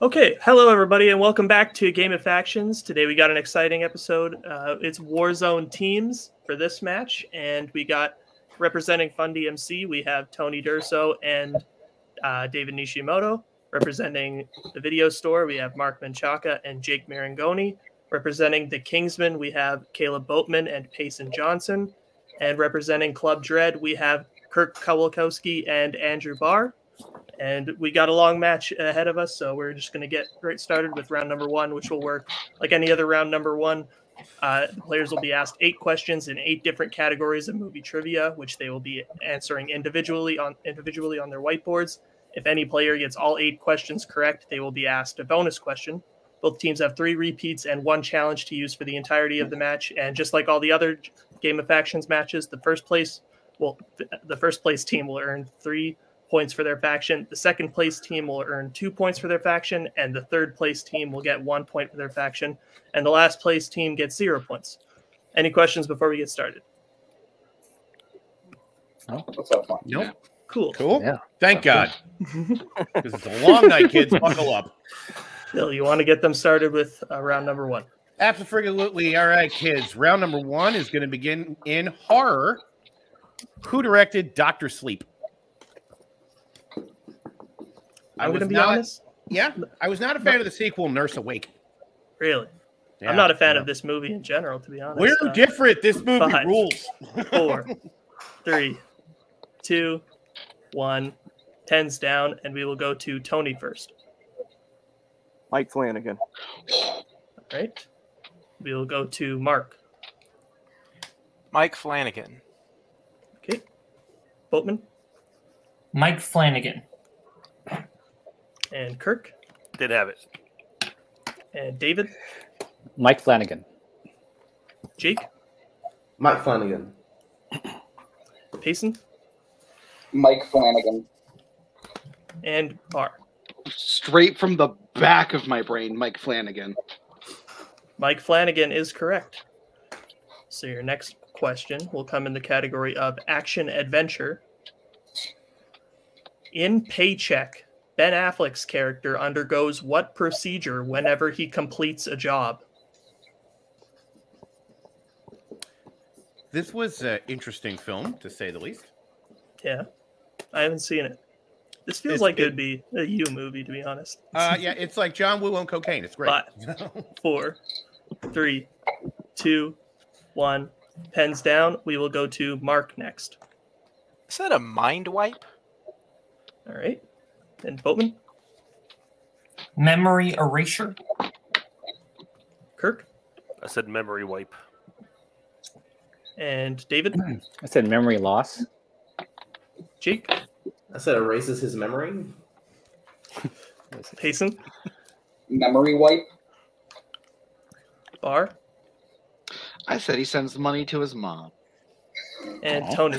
Okay, hello everybody, and welcome back to Game of Factions. Today we got an exciting episode. It's Warzone teams for this match, and we got representing Fun DMC. We have Tony Durso and David Nishimoto. Representing the video store, we have Mark Menchaca and Jake Marangoni. Representing the Kingsmen, we have Kaleb Boatman and Payson Johnson. And representing Club Dread, we have Kirk Kowalkowski and Andrew Barr. And we got a long match ahead of us, so we're just going to get right started with round number one, which will work like any other round number one. The players will be asked 8 questions in 8 different categories of movie trivia, which they will be answering individually on their whiteboards. If any player gets all 8 questions correct, they will be asked a bonus question. Both teams have 3 repeats and 1 challenge to use for the entirety of the match. And just like all the other Game of Factions matches, the first place team will earn 3 points for their faction. The second place team will earn 2 points for their faction, and the third place team will get 1 point for their faction, and the last place team gets 0 points. Any questions before we get started? No. What's up? Nope. Cool. Yeah. Thank God. Because it's a long night, kids. Buckle up. Bill, you want to get them started with round number one? Absolutely. All right, kids. Round number one is going to begin in horror. Who directed Dr. Sleep? I'm going to be honest. Yeah, I was not a fan of the sequel, Nurse Awake. Really? Yeah, I'm not a fan of this movie in general, to be honest. We're different. This movie 5, rules. 4, 3, 2, 1. 10's down, and we will go to Tony first. Mike Flanagan. All right. We will go to Mark. Mike Flanagan. Okay. Boatman. Mike Flanagan. And Kirk. Did have it. And David. Mike Flanagan. Jake. Mike Flanagan. Payson. Mike Flanagan. And Barr. Straight from the back of my brain, Mike Flanagan. Mike Flanagan is correct. So your next question will come in the category of action adventure. In Paycheck, Ben Affleck's character undergoes what procedure whenever he completes a job? This was an interesting film, to say the least. Yeah, I haven't seen it. This feels like it would be a you movie, to be honest. Yeah, it's like John Woo on cocaine. It's great. 5, 4, 3, 2, 1. Pens down. We will go to Mark next. Is that a mind wipe? All right. And Boatman. Memory erasure. Kirk. I said memory wipe. And David. I said memory loss. Jake. I said erases his memory. Payson. Memory wipe. Barr. I said he sends money to his mom. And Tony.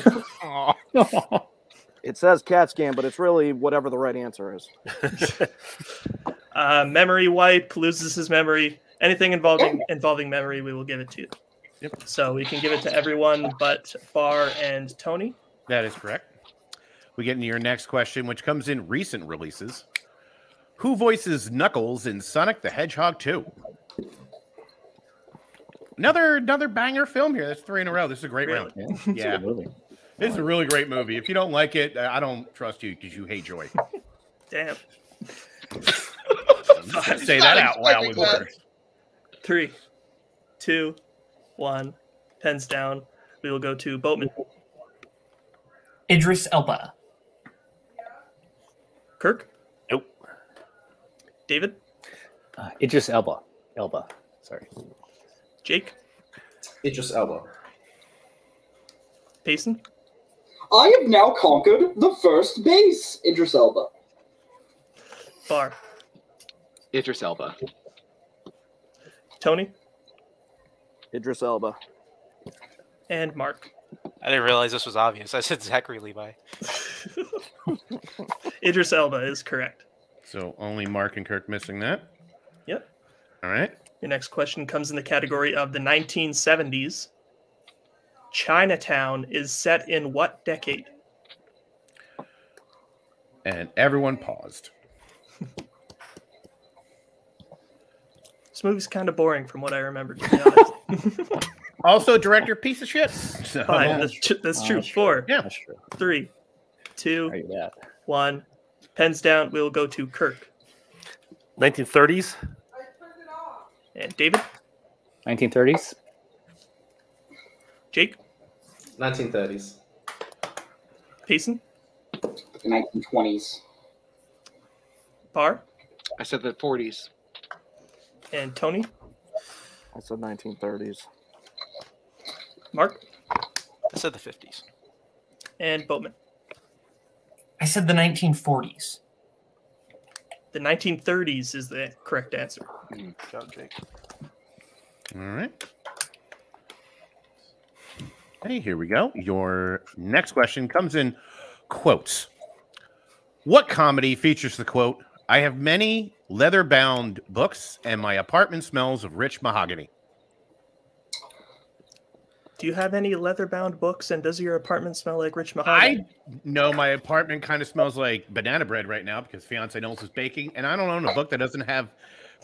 It says CAT scan, but it's really whatever the right answer is. Memory wipe, loses his memory. Anything involving memory, we will give it to you. Yep. So we can give it to everyone but Barr and Tony. That is correct. We get into your next question, which comes in recent releases. Who voices Knuckles in Sonic the Hedgehog 2? Another banger film here. That's 3 in a row. This is a great round. Yeah. This is a really great movie. If you don't like it, I don't trust you because you hate Joy. Damn. Say that out loud. 3, 2, 1. Pens down. We will go to Boatman. Idris Elba. Kirk. Nope. David. Idris Elba. Sorry. Jake. Idris Elba. Payson. I have now conquered the first base. Idris Elba. Barr. Idris Elba. Tony. Idris Elba. And Mark. I didn't realize this was obvious. I said Zachary Levi. Idris Elba is correct. So only Mark and Kirk missing that. Yep. All right. Your next question comes in the category of the 1970s. Chinatown is set in what decade? And everyone paused. This movie's kind of boring from what I remember, to be honest. Also, director piece of shit. So, Fine, that's true. 4, That's true. 3, 2, Are you that? 1. Pens down. We will go to Kirk 1930s. and David. 1930s. Jake. 1930s. Payson. The 1920s. Bar. I said the 40s. And Tony. I said 1930s. Mark. I said the 50s. And Boatman. I said the 1940s. The 1930s is the correct answer. Good job, Jake. all right. Hey, here we go. Your next question comes in quotes. What comedy features the quote, "I have many leather-bound books and my apartment smells of rich mahogany"? Do you have any leather-bound books, and does your apartment smell like rich mahogany? I know my apartment kind of smells like banana bread right now because fiance Knowles is baking, and I don't own a book that doesn't have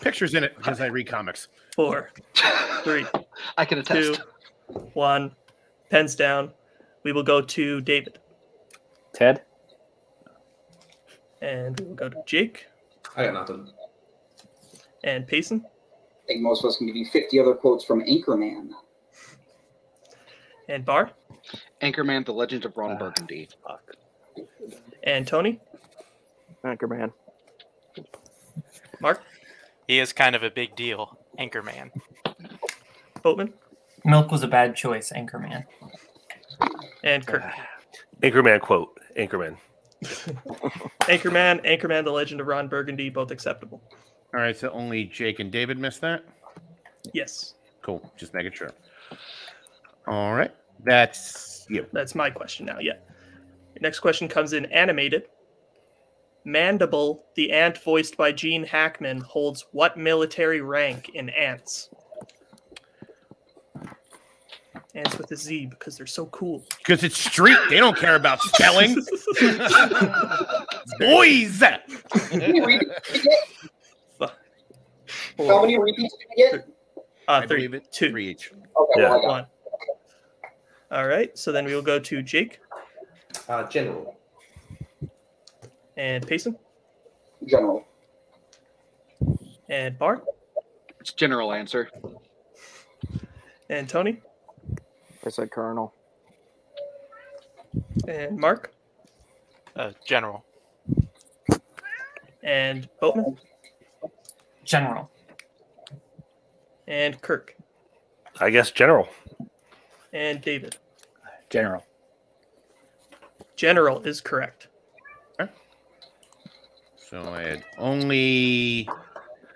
pictures in it because I read comics. 4, 3, I can 2, attest. 1. Pens down. We will go to David. Ted. And we will go to Jake I got nothing. and Payson. I think most of us can give you 50 other quotes from Anchorman. And Bar. Anchorman, The Legend of Ron Burgundy. Fuck. And Tony. Anchorman. Mark. He is kind of a big deal. Anchorman. Boatman. Milk was a bad choice, Anchorman. And Kirk. Anchorman quote. Anchorman. Anchorman, The Legend of Ron Burgundy, both acceptable. All right, so only Jake and David missed that? Yes. Cool, just making sure. All right, that's you. That's my question now, yeah. Next question comes in animated. Mandible, the ant voiced by Gene Hackman, holds what military rank in ants? Ants with a Z because they're so cool. Because it's street. They don't care about spelling. Boys! How many repeats did you get? I 3, believe it. 2, 3 each. Okay, Yeah. well, I got 1. All right, so then we will go to Jake General. and Payson General. and Bar It's general answer. and Tony I said Colonel. and Mark General. and Boatman General. and Kirk I guess General. and David. General. General is correct. So I had only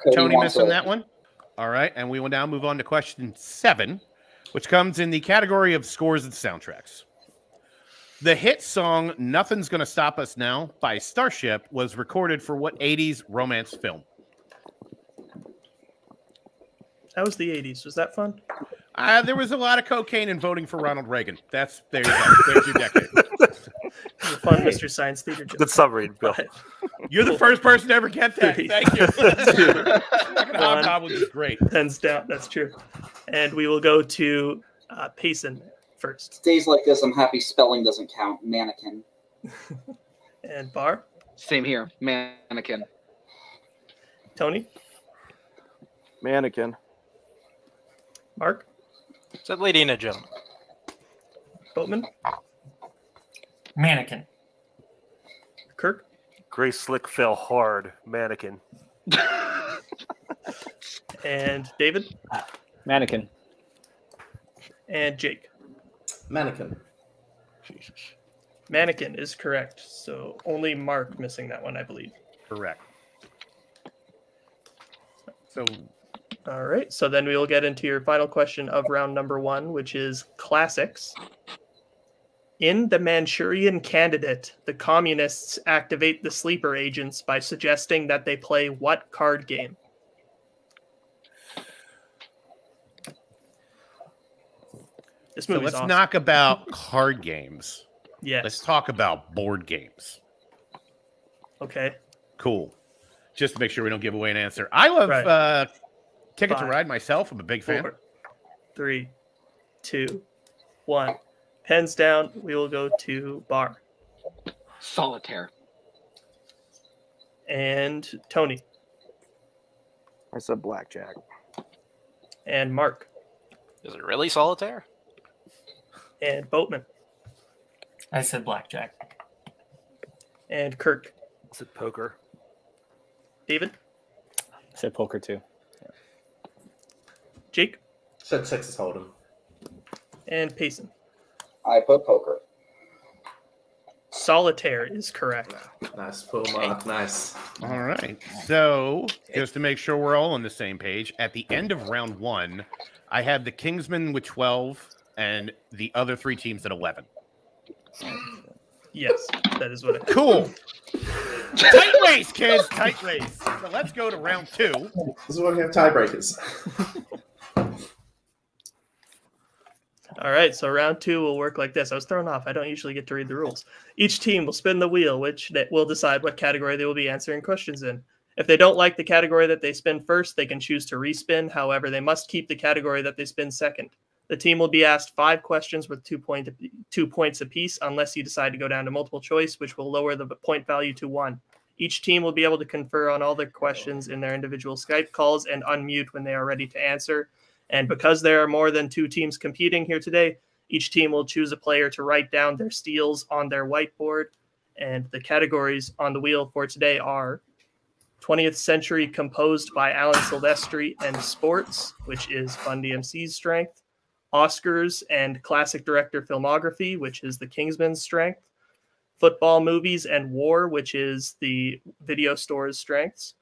Cody Tony wants missing a- that one. All right, and we will now move on to question 7, which comes in the category of scores and soundtracks. The hit song "Nothing's Gonna Stop Us Now" by Starship was recorded for what 80s romance film? That was the 80s. Was that fun? There was a lot of cocaine and voting for Ronald Reagan. There you go. There's your decade. It was a fun Mr. Science Theater joke. Good summary, Bill. 5, You're the first person to ever get that. 3, Thank you. 2, Hobgoblin is great. Pens down. That's true. And we will go to Payson first. Days like this, I'm happy spelling doesn't count. Mannequin. And Bar. Same here. Mannequin. Tony. Mannequin. Mark. Said Lady and a Gentleman. Boatman. Mannequin. Kirk. Grace Slick fell hard. Mannequin. And David. Mannequin. And Jake. Mannequin. Jesus. Mannequin is correct. So only Mark missing that one, I believe. Correct. So All right. So then we will get into your final question of round number 1, which is classics. In The Manchurian Candidate, the communists activate the sleeper agents by suggesting that they play what card game? This So movie's let's awesome. knock about card games. Yes. Let's talk about board games. Okay. Cool. Just to make sure we don't give away an answer. I love Right. Ticket to 5, Ride myself. I'm a big fan. 4, 3, 2, 1. Pens down. We will go to Bar. Solitaire. And Tony. I said blackjack. And Mark. Is it really solitaire? And Boatman. I said blackjack. And Kirk. Is it poker? David. I said poker too. Jake. Said Texas Hold'em. And Payson. I put poker. Solitaire is correct. Nice, full mark. Nice. All right. So, just to make sure we're all on the same page, at the end of round 1, I had the Kingsmen with 12 and the other 3 teams at 11. Yes, that is what it Cool. Tight race, kids. Tight race. So let's go to round 2. This is why we have tiebreakers. All right, so round 2 will work like this. I was thrown off. I don't usually get to read the rules. Each team will spin the wheel, which will decide what category they will be answering questions in. If they don't like the category that they spin first, they can choose to respin. However, they must keep the category that they spin second. The team will be asked 5 questions with 2 points apiece, unless you decide to go down to multiple choice, which will lower the point value to 1. Each team will be able to confer on all their questions in their individual Skype calls and unmute when they are ready to answer. And because there are more than 2 teams competing here today, each team will choose a player to write down their steals on their whiteboard. And the categories on the wheel for today are 20th Century composed by Alan Silvestri and Sports, which is Fun DMC's strength. Oscars and Classic Director Filmography, which is the Kingsman's strength. Football Movies and War, which is the Video Store's strengths.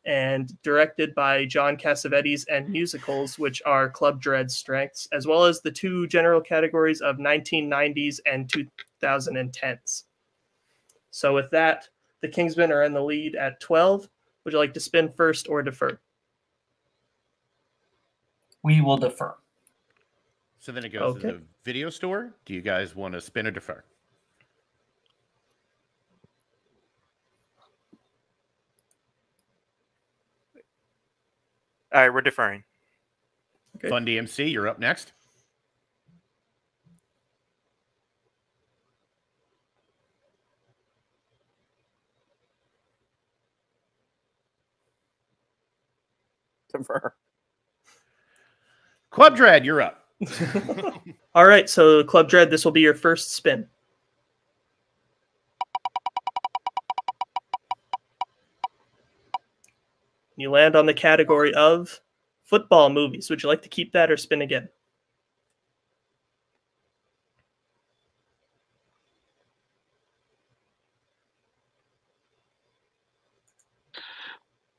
And directed by John Cassavetes and musicals, which are Club Dread's strengths, as well as the 2 general categories of 1990s and 2010s. So with that, the Kingsmen are in the lead at 12. Would you like to spin first or defer? We will defer. So then it goes to the Video Store. Do you guys want to spin or defer? All right, we're deferring. Okay. Fun DMC, you're up next. Defer. Club Dread, you're up. All right, so Club Dread, this will be your first spin. You land on the category of football movies. Would you like to keep that or spin again?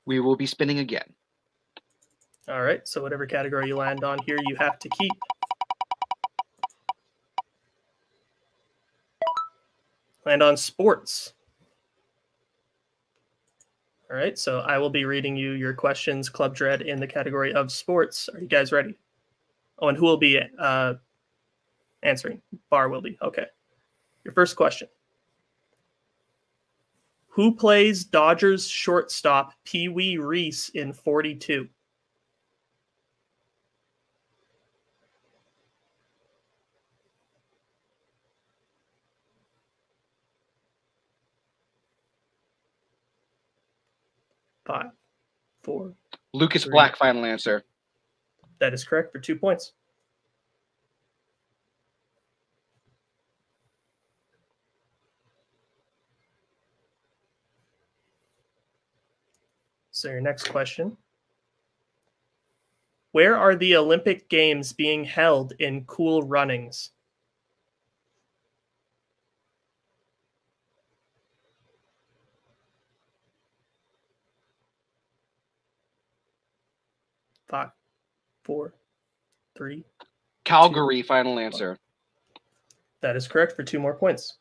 We will be spinning again. All right, so whatever category you land on here, you have to keep. Land on sports. All right, so I will be reading you your questions, Club Dread, in the category of sports. Are you guys ready? Oh, and who will be answering? Bar will be. Okay. Your first question. Who plays Dodgers shortstop Pee Wee Reese in 42? Five, 4. Lucas 3. Black, final answer. That is correct for 2 points. So your next question. Where are the Olympic Games being held in Cool Runnings? Five, 4, 3. Calgary, final answer. That is correct for 2 more points.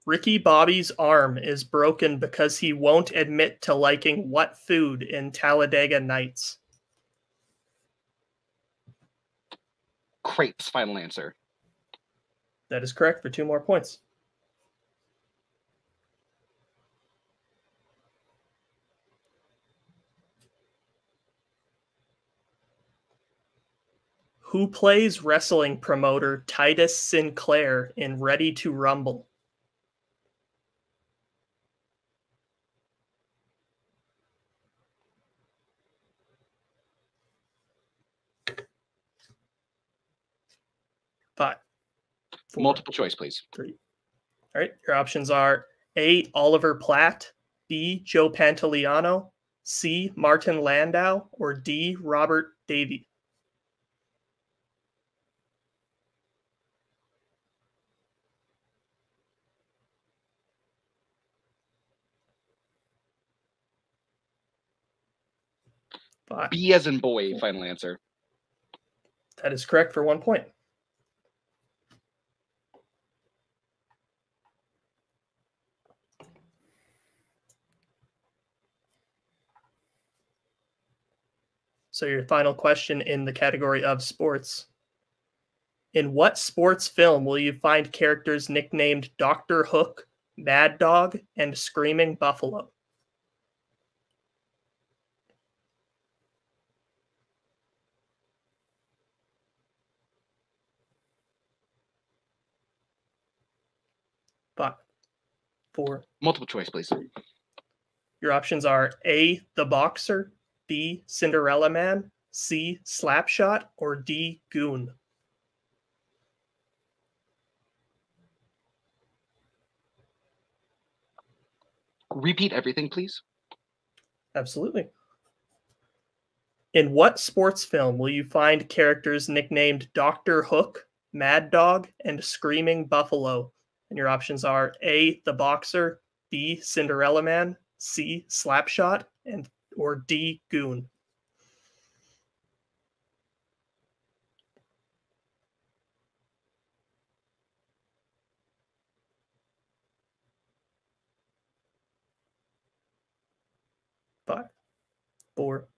Ricky Bobby's arm is broken because he won't admit to liking what food in Talladega Nights? crepes. Final answer. That is correct for 2 more points. Who plays wrestling promoter Titus Sinclair in Ready to Rumble? Five. Four, Multiple choice, please. 3. All right. Your options are A, Oliver Platt, B, Joe Pantoliano, C, Martin Landau, or D, Robert Davey. Five. B as in boy. Final answer. That is correct for 1 point. So your final question in the category of sports. In what sports film will you find characters nicknamed Dr. Hook, Mad Dog, and Screaming Buffalo? Five, 4. Multiple choice, please. Your options are A, The Boxer, B, Cinderella Man, C, Slapshot, or D, Goon. Repeat everything, please. Absolutely. In what sports film will you find characters nicknamed Dr. Hook, Mad Dog, and Screaming Buffalo? And your options are A, The Boxer, B, Cinderella Man, C, Slapshot, or D, Goon. Five, 4,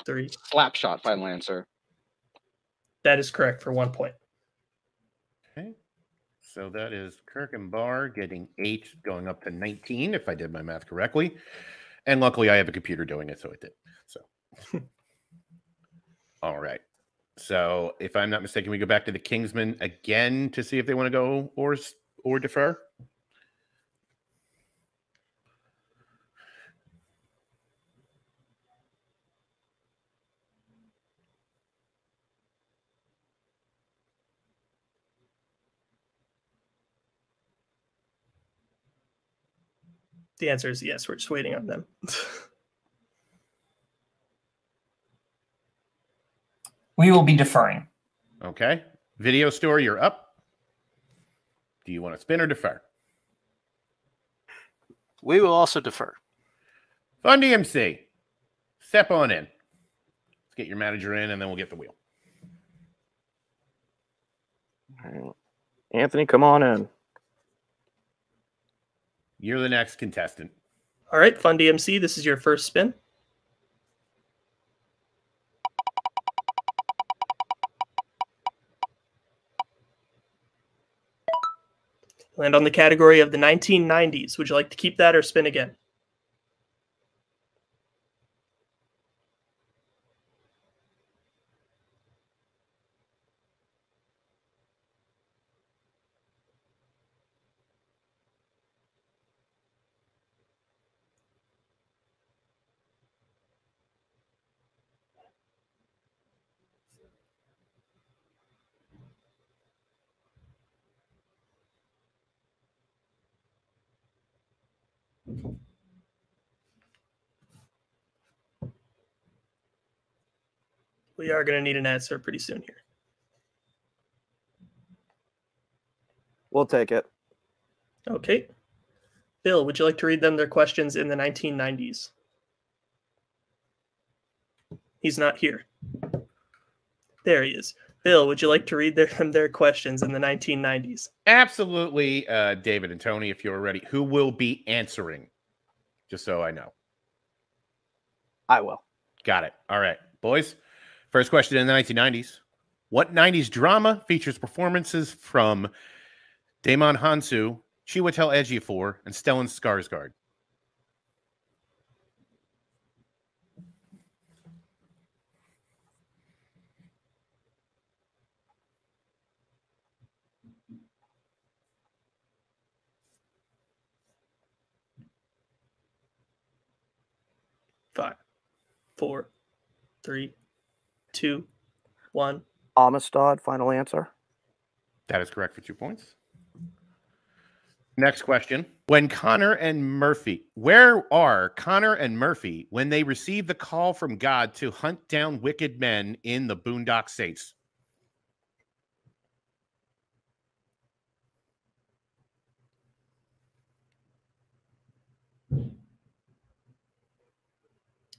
3. Slapshot. Final answer. That is correct for 1 point. Okay. So that is Kirk and Barr getting 8, going up to 19, if I did my math correctly. And luckily, I have a computer doing it, so it did. So, all right. So, if I'm not mistaken, we go back to the Kingsmen again to see if they want to go or defer. The answer is yes. We're just waiting on them. We will be deferring. Okay. Video store, you're up. Do you want to spin or defer? We will also defer. Fun DMC. Step on in. Let's get your manager in, and then we'll get the wheel. All right. Anthony, come on in. You're the next contestant. All right, Fun DMC, this is your first spin. Land on the category of the 1990s. Would you like to keep that or spin again? We are going to need an answer pretty soon here. We'll take it. Okay. Bill, would you like to read them their questions in the 1990s? He's not here. There he is. Bill, would you like to read their questions in the 1990s? Absolutely, David and Tony, if you're ready. Who will be answering? Just so I know. I will. Got it. All right, boys. First question in the 1990s. What 90s drama features performances from Damon Hansu, Chiwetel Ejiofor, and Stellan Skarsgård? Five, 4, 3, 2, 1. Amistad, final answer. That is correct for 2 points. Next question. Where are Connor and Murphy when they receive the call from God to hunt down wicked men in the Boondock Saints?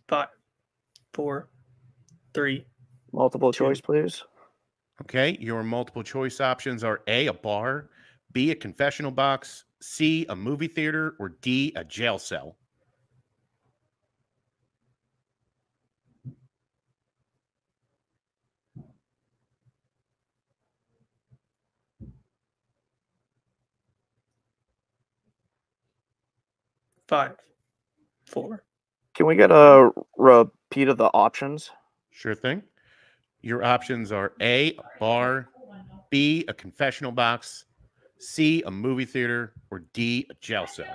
Five, 4, 3. Multiple choice, please. Okay, your multiple choice options are A, a bar, B, a confessional box, C, a movie theater, or D, a jail cell. Five, 4. Can we get a repeat of the options? Sure thing. Your options are A, a bar, B, a confessional box, C, a movie theater, or D, a jail cell.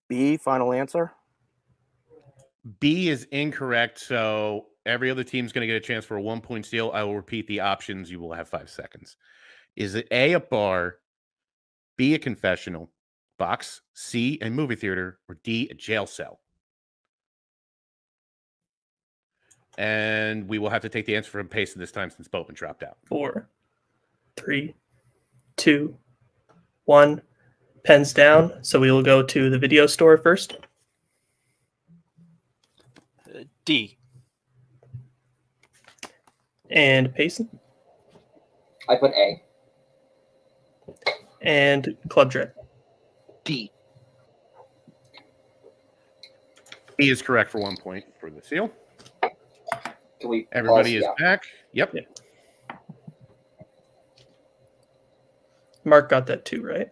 B, final answer. B is incorrect, so every other team's going to get a chance for a 1-point steal. I will repeat the options. You will have 5 seconds. Is it A, a bar, B, a confessional box, C, a movie theater, or D, a jail cell? And we will have to take the answer from Payson this time since Boatman dropped out. 4, 3, 2, 1. Pens down. So we will go to the video store first. D. And Payson. I put A. And Club Dread. D. B is correct for 1 point for the seal. Can we Everybody pause? is back. Yep. Mark got that too, right?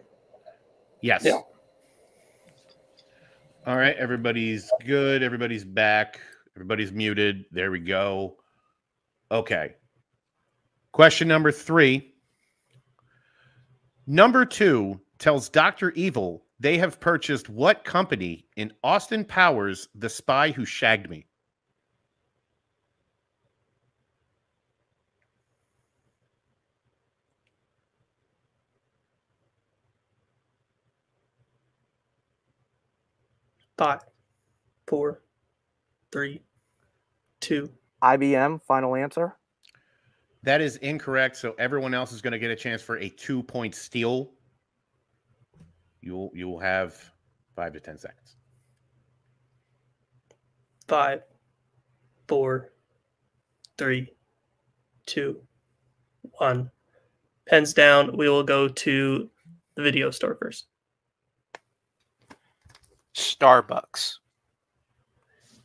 Yes. Yeah. All right. Everybody's good. Everybody's back. Everybody's muted. There we go. Okay. Question number 3. Number 2 tells Dr. Evil they have purchased what company in Austin Powers, The Spy Who Shagged Me? Five, 4, 3, 2. IBM, final answer. That is incorrect. So everyone else is going to get a chance for a 2-point steal. You will have 5 to 10 seconds. 5, 4, 3, 2, 1. Pens down. We will go to the video store first. Starbucks.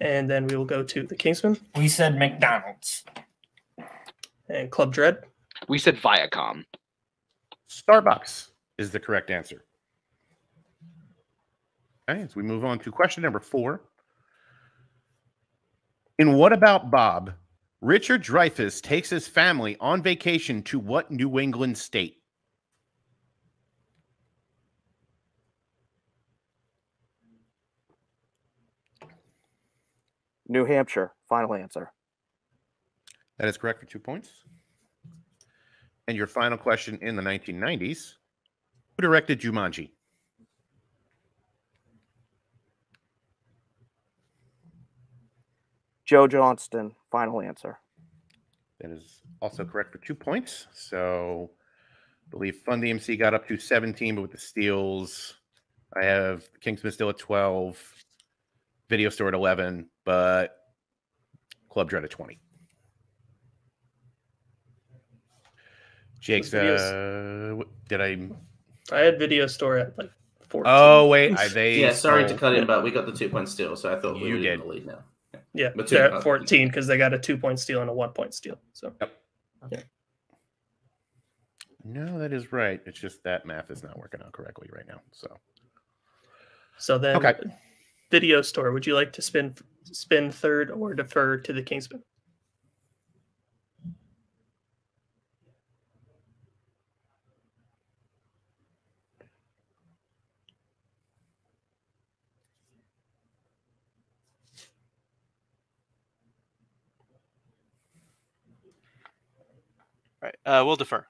And then we will go to the Kingsman We said McDonald's. and Club Dread. We said Viacom. Starbucks is the correct answer. Okay, as we move on to question number 4. In What About Bob, Richard Dreyfuss takes his family on vacation to what New England state? New Hampshire, final answer. That is correct for 2 points. And your final question in the 1990s. Who directed Jumanji? Joe Johnston, final answer. That is also correct for 2 points. So I believe Fun DMC got up to 17, but with the steals, I have Kingsman still at 12, Video Store at 11, but Club Dread at 20. Jake's, did I I had video store at like 14. Oh wait, they Yeah, sorry to stole- cut in, but we got the 2-point steal, so I thought we You were did. in the lead now. Yeah, But they're two- at 14 because they got a 2-point steal and a 1-point steal. So No, that is right. It's just that math is not working out correctly right now. so then, Okay. video store. Would you like to spin third or defer to the Kingsman? Right. We'll defer.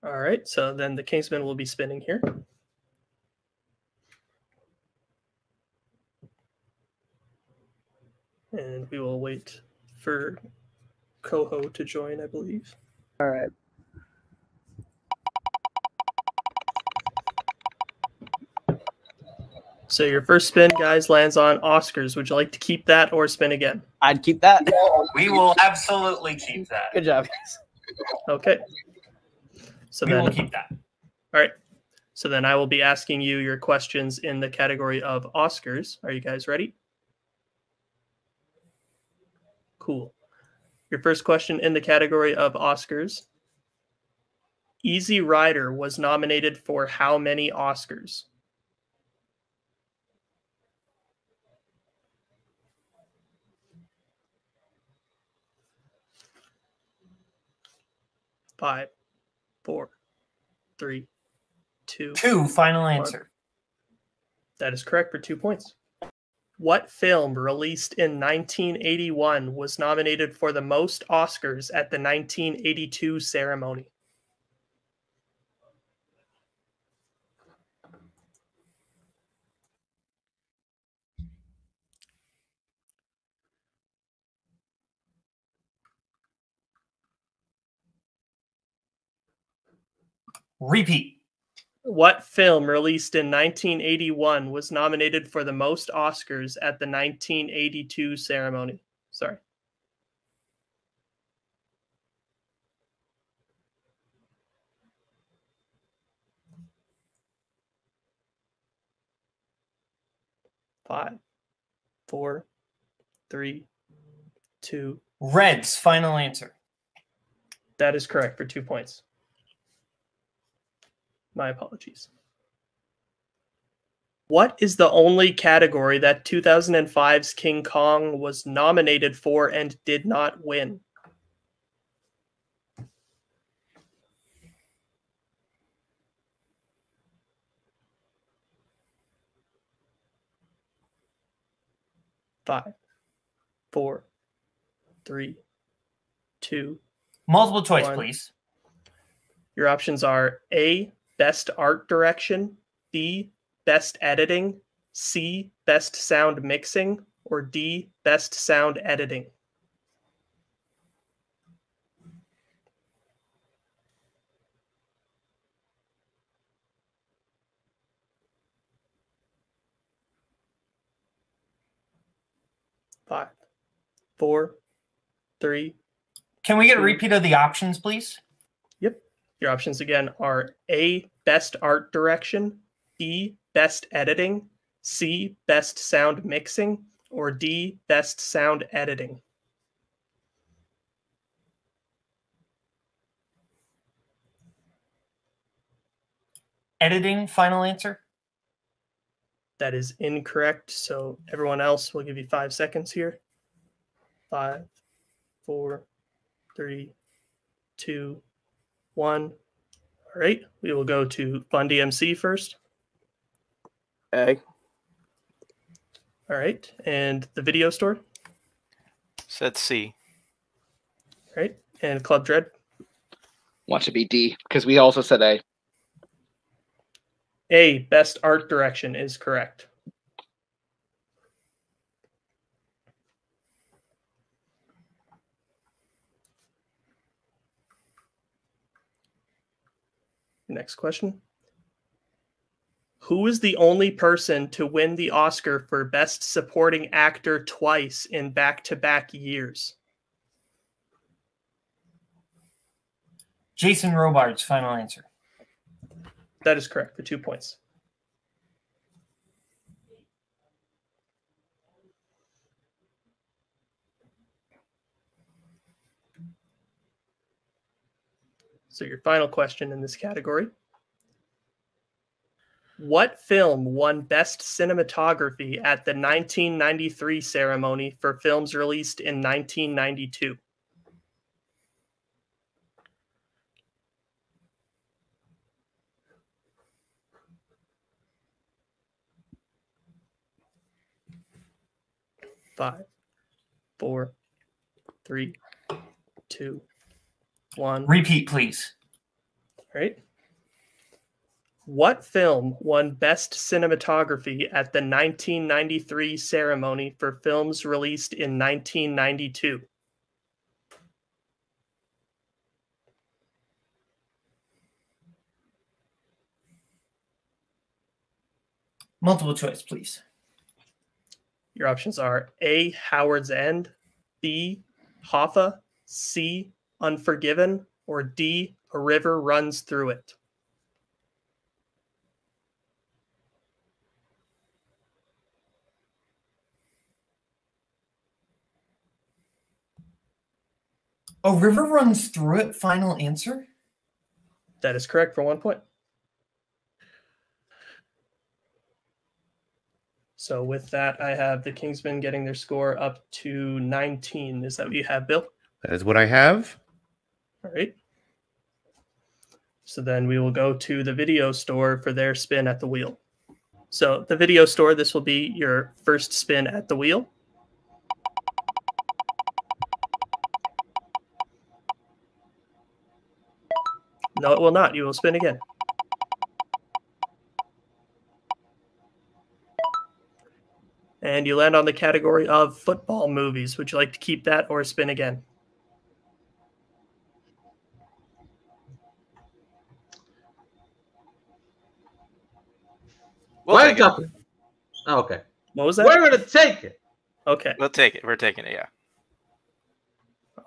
All right, so then the Kingsman will be spinning here. And we will wait for Koho to join, I believe. All right. So your first spin, guys, lands on Oscars. Would you like to keep that or spin again? I'd keep that. We will absolutely keep that. Good job, guys. Okay. So We will then, keep that. all right. So then I will be asking you your questions in the category of Oscars. Are you guys ready? Cool. Your first question in the category of Oscars. Easy Rider was nominated for how many Oscars? Five, 4, 3, 2. Two, final answer. That is correct for 2 points. What film released in 1981 was nominated for the most Oscars at the 1982 ceremony? Repeat. What film released in 1981 was nominated for the most Oscars at the 1982 ceremony? Sorry. Five, 4, 3, 2. Reds, final answer. That is correct for 2 points. My apologies. What is the only category that 2005's King Kong was nominated for and did not win? Five, 4, 3, 2. Multiple choice, 1. please. Your options are A, Best Art Direction, B, Best Editing, C, Best Sound Mixing, or D, Best Sound Editing. Five, 4, 3. Can we get a 2. repeat of the options, please? Yep. Your options again are A, Best Art Direction, B, Best Editing, C, Best Sound Mixing, or D, Best Sound Editing. Editing, final answer. That is incorrect. So everyone else, will give you 5 seconds here. 5, 4, 3, 2, 1. All right. We will go to FunDMC first. A. All right. And the video store. Said C. All right. And Club Dread. Want to be D because we also said A. A, Best Art Direction is correct. Next question. Who is the only person to win the Oscar for Best Supporting Actor twice in back-to-back years? Jason Robards, final answer. That is correct for 2 points. So your final question in this category. What film won Best Cinematography at the 1993 ceremony for films released in 1992? Five, 4, 3, 2, 1. Repeat, please. All right. What film won Best Cinematography at the 1993 ceremony for films released in 1992? Multiple choice, please. Your options are A, Howard's End, B, Hoffa, C, Unforgiven, or D, A River Runs Through It. A river runs through it. Final answer? That is correct for 1 point. So with that, I have the Kingsmen getting their score up to 19. Is that what you have, Bill? That is what I have. All right. So then we will go to the video store for their spin at the wheel. So the video store, this will be your first spin at the wheel. No, it will not. You will spin again. And you land on the category of football movies. Would you like to keep that or spin again? We'll take it. Oh, okay. What was that? We're going to take it. Okay. We'll take it. We're taking it, yeah.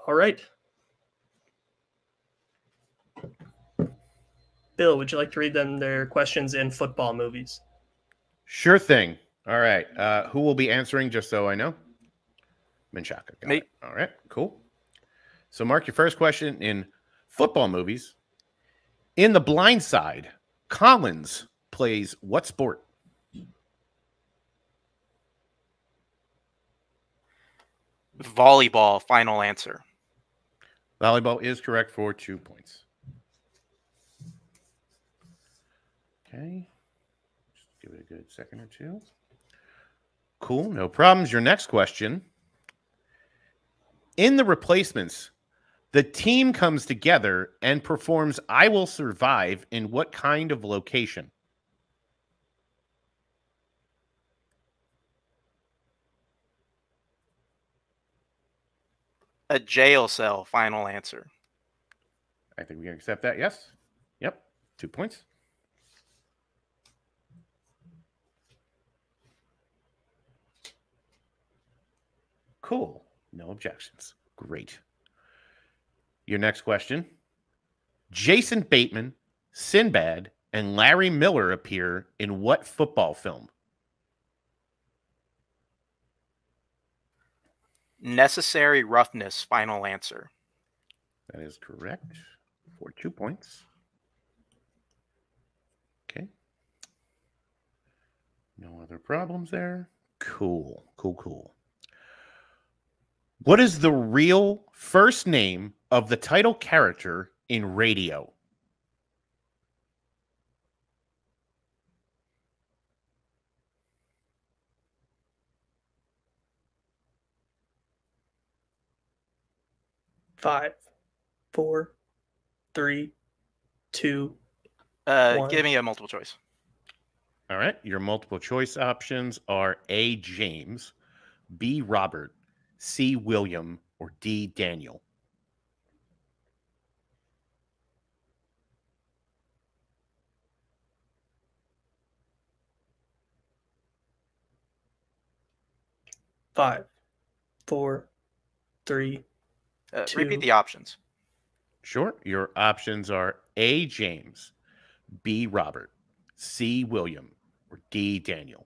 All right. Bill, would you like to read them their questions in football movies? Sure thing. All right. Who will be answering, just so I know? Menchaca. Got Me. it. All right. Cool. So, Mark, your first question in football movies. In The Blind Side, Collins plays what sport? Volleyball, final answer. Volleyball is correct for 2 points. Okay. Just give it a good second or two. Cool. No problems. Your next question. In The Replacements, the team comes together and performs I Will Survive in what kind of location? A jail cell, final answer. I think we can accept that. Yes. Yep. 2 points. Cool. No objections. Great. Your next question. Jason Bateman, Sinbad, and Larry Miller appear in what football film? Necessary Roughness, final answer. That is correct for 2 points. Okay. No other problems there. Cool. Cool, cool. What is the real first name of the title character in Radio? Five, 4, 3, 2, 1. Give me a multiple choice. All right. Your multiple choice options are A, James, B, Robert, C, William, or D, Daniel. Five, 4, 3, 2. Repeat the options. Sure. Your options are A, James, B, Robert, C. William, or D. Daniel?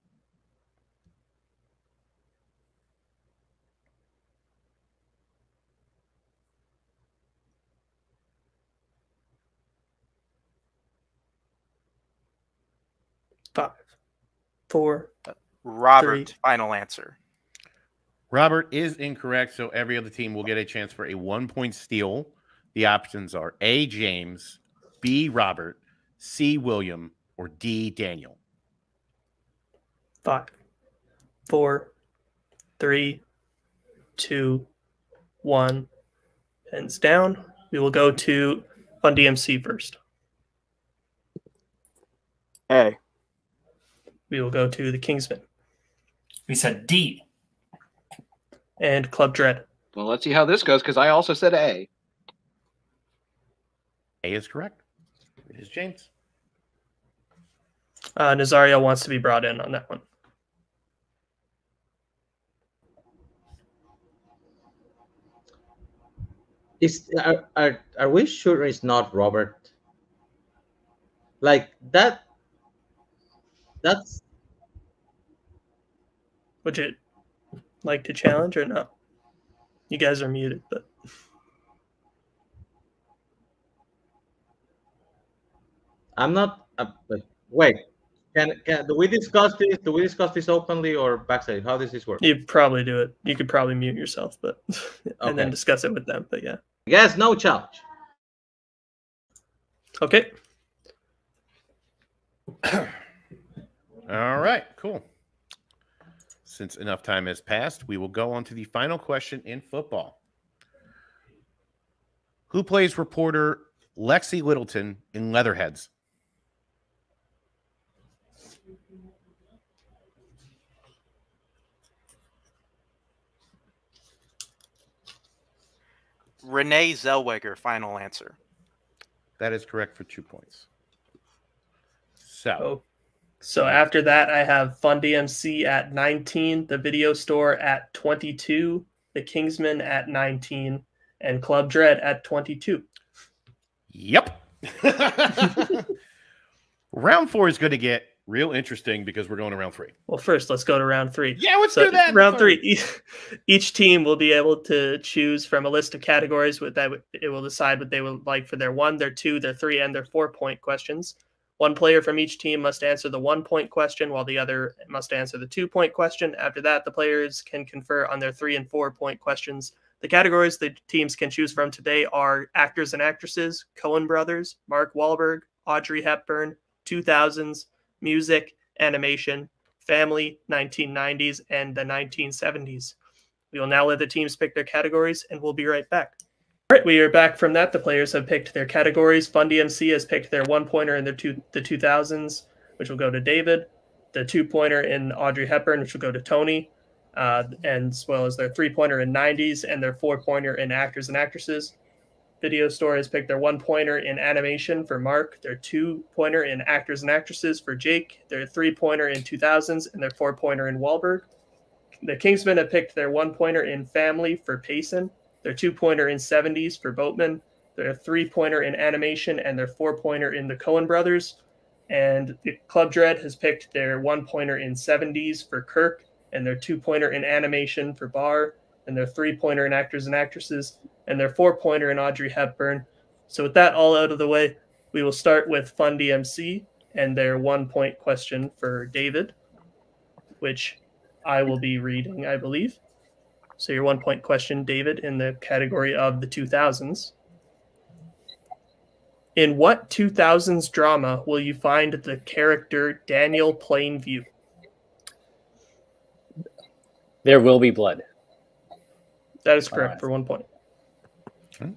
Five, four, Robert, three. final answer. Robert is incorrect, so every other team will get a chance for a 1-point steal. The options are A. James, B. Robert, C. William, or D. Daniel. 5, 4, 3, 2, 1. Pens down. We will go to Fun DMC first. A. We will go to the Kingsman We said D. and Club Dread. Well, let's see how this goes because I also said A. A is correct. It is James. Nazario wants to be brought in on that one. Are we sure it's not Robert? Like that. That's Would you like to challenge or no? You guys are muted, but I'm not. But wait. Do we discuss this? Do we discuss this openly or backstage? How does this work? you probably do it. You could probably mute yourself, but and then Okay. discuss it with them. But yeah, Yes. No challenge. okay. All right, cool. Since enough time has passed, we will go on to the final question in football. Who plays reporter Lexi Littleton in Leatherheads? Renee Zellweger, final answer. That is correct for 2 points. So, So after that, I have Fun DMC at 19, the Video Store at 22, the Kingsman at 19, and Club Dread at 22. yep. Round 4 is going to get real interesting because we're going to round 3. Well, first, let's go to round 3. Yeah, let's So do that. round 3, each team will be able to choose from a list of categories with that it will decide what they would like for their 1, their 2, their 3, and their 4-point questions. One player from each team must answer the 1-point question, while the other must answer the 2-point question. After that, the players can confer on their 3- and 4-point questions. The categories the teams can choose from today are actors and actresses, Coen Brothers, Mark Wahlberg, Audrey Hepburn, 2000s, music, animation, family, 1990s, and the 1970s. We will now let the teams pick their categories, and we'll be right back. All right, we are back from that. The players have picked their categories. Fun DMC has picked their 1-pointer in the 2000s, which will go to David. The 2-pointer in Audrey Hepburn, which will go to Tony, and as well as their 3-pointer in 90s and their 4-pointer in actors and actresses. Video Store has picked their 1-pointer in animation for Mark, their 2-pointer in actors and actresses for Jake, their 3-pointer in 2000s, and their 4-pointer in Wahlberg. The Kingsmen have picked their 1-pointer in family for Payson, their 2-pointer in 70s for Boatman, their 3-pointer in animation, and their 4-pointer in the Coen Brothers. And the Club Dread has picked their 1-pointer in 70s for Kirk, and their 2-pointer in animation for Barr, and their 3-pointer in actors and actresses, and their 4-pointer in Audrey Hepburn. So with that all out of the way, we will start with Fun DMC and their 1-point question for David, which I will be reading, I believe. So your 1-point question, David, in the category of the 2000s. In what 2000s drama will you find the character Daniel Plainview? There Will Be Blood. That is correct for 1 point. Okay.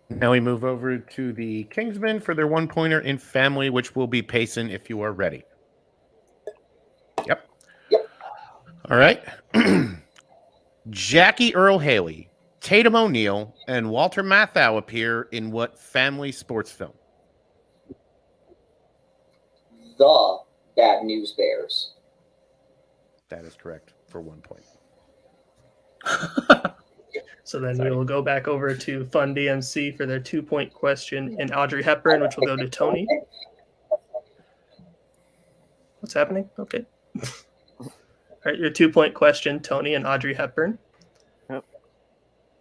Now we move over to the Kingsmen for their 1-pointer in family, which will be Payson if you are ready. Yep. All right. Jackie Earl Haley, Tatum O'Neal, and Walter Matthau appear in what family sports film? The Bad News Bears. That is correct for 1 point. So then we will go back over to Fun DMC for their 2-point question in Audrey Hepburn, which will go to Tony. What's happening? Okay. All right, your 2-point question, Tony and Audrey Hepburn. Yep.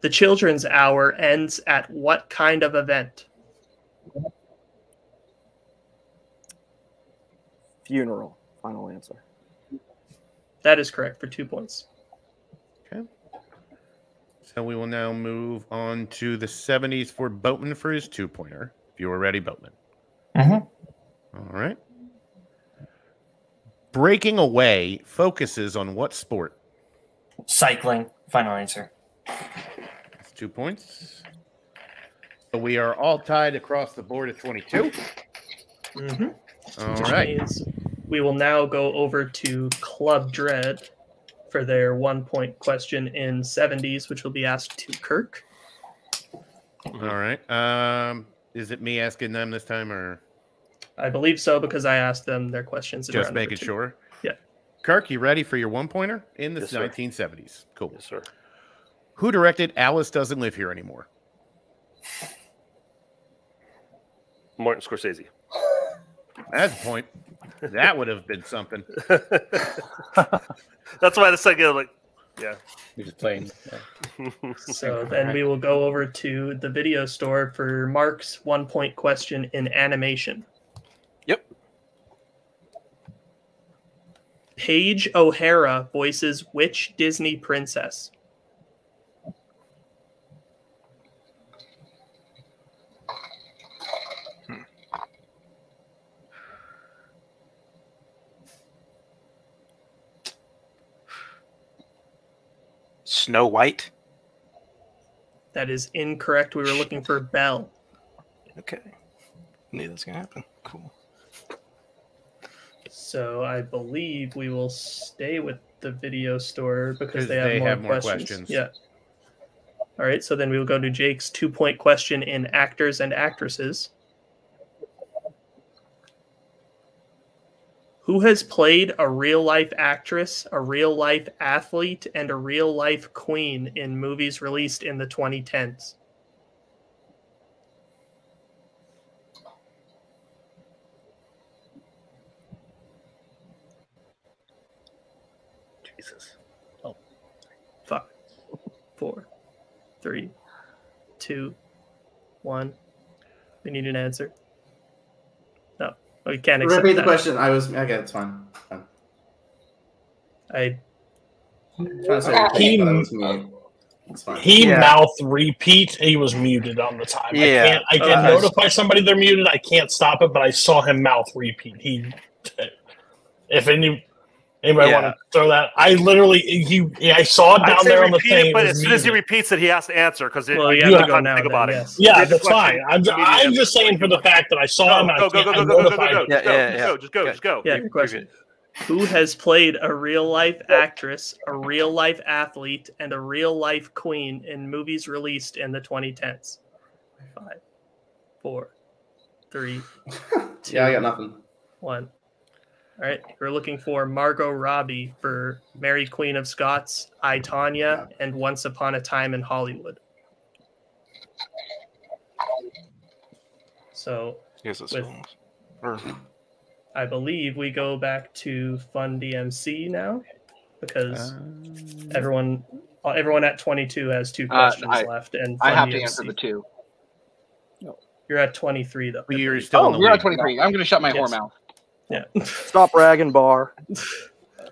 The Children's Hour ends at what kind of event? Funeral. Final answer. That is correct for 2 points. Okay. So we will now move on to the 70s for Boatman for his 2-pointer. If you are ready, Boatman. Mm-hmm. All right. Breaking Away focuses on what sport? Cycling. Final answer. That's 2 points. So we are all tied across the board at 22. Mm-hmm. All Which right. means we will now go over to Club Dread for their 1-point question in 70s, which will be asked to Kirk. All right. Is it me asking them this time, or I believe so, because I asked them their questions. in just round number making 2. sure? Yeah. Kirk, you ready for your 1-pointer in the Yes, sir. 1970s? Cool. Yes, sir. Who directed Alice Doesn't Live Here Anymore? Martin Scorsese. That's a point. That would have been something. That's why the second, like, yeah. You're just playing. So then we will go over to the video store for Mark's 1-point question in animation. Yep. Paige O'Hara voices which Disney princess? Snow White. That is incorrect. We were looking for Belle. Okay. Knew that's gonna happen. Cool. So I believe we will stay with the video store because 'Cause they have more questions. Yeah. All right. So then we will go to Jake's 2-point question in actors and actresses. Who has played a real-life actress, a real-life athlete, and a real-life queen in movies released in the 2010s? Jesus. 5, 4, 3, 2, 1. We need an answer. No, we can't accept Repeat the that. question. Okay, it's fine. I He mouth repeat. He was muted on the time. Yeah. I can notify somebody they're muted. I can't stop it, but I saw him mouth repeat. If anybody want to throw that, I literally I saw it down there on the thing. But as soon as he repeats it, he has to answer because you you have have to go time now. to think about it. Yes. Yeah, that's fine. I'm just saying for the fact that I saw him. Go. Just go. Yeah, good question. Who has played a real-life actress, a real-life athlete, and a real-life queen in movies released in the 2010s? 5, 4, 3, 2, Yeah, I got nothing. 1. All right, we're looking for Margot Robbie for Mary Queen of Scots, I, Tonya, and Once Upon a Time in Hollywood. So, I believe we go back to Fun DMC now because everyone at 22 has 2 questions left, and I have Fun to DMC. answer the 2. You're at 23 though. You're still you're at 23. I'm going to shut my whore mouth. Yeah. Stop bragging, Bar.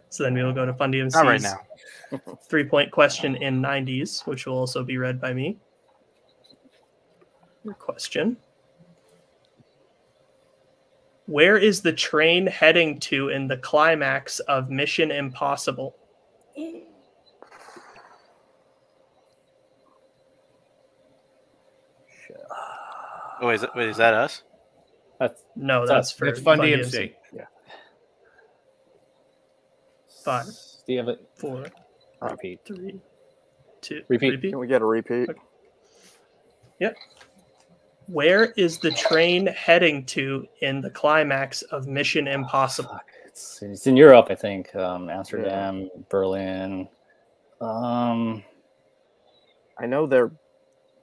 So then we will go to Fun DMC's Not right now. 3-point question in 90s, which will also be read by me. Your question. Where is the train heading to in the climax of Mission Impossible? Oh, is that us? That's for It's Fun DMC. Yeah. 5, Do you have it? 4, Repeat. 3, 2. Repeat. Can we get a repeat? Okay. Yep. Where is the train heading to in the climax of Mission Impossible? It's in Europe, I think. Amsterdam, Berlin. I know they're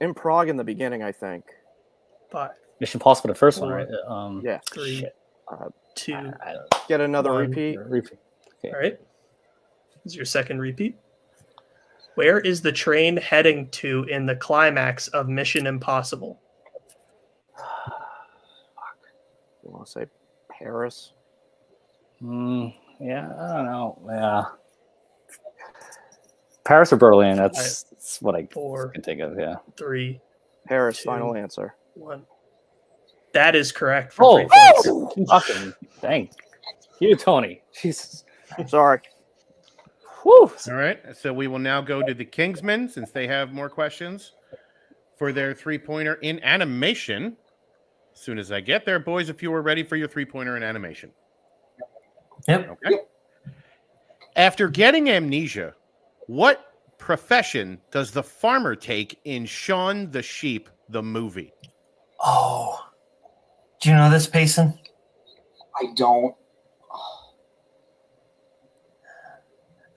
in Prague in the beginning, I think. 5. Mission Impossible, the first one, 4, right? Yeah. 3, 2, Get another One repeat. Repeat. Okay. All right. This is your second repeat. Where is the train heading to in the climax of Mission Impossible? You want to say Paris? Yeah, I don't know. Yeah. Paris or Berlin? That's what I can think of. Yeah. 3, Paris. 2, Final answer. 1. That is correct. For 3 points. Fucking dang. You, Tony. Jesus. Sorry. Whew. All right. So we will now go to the Kingsmen since they have more questions for their 3-pointer in animation. As soon as I get there, boys, if you were ready for your 3-pointer in animation. Yep. Okay. Yep. After getting amnesia, what profession does the farmer take in Shaun the Sheep, the movie? Oh. Do you know this, Payson? I don't.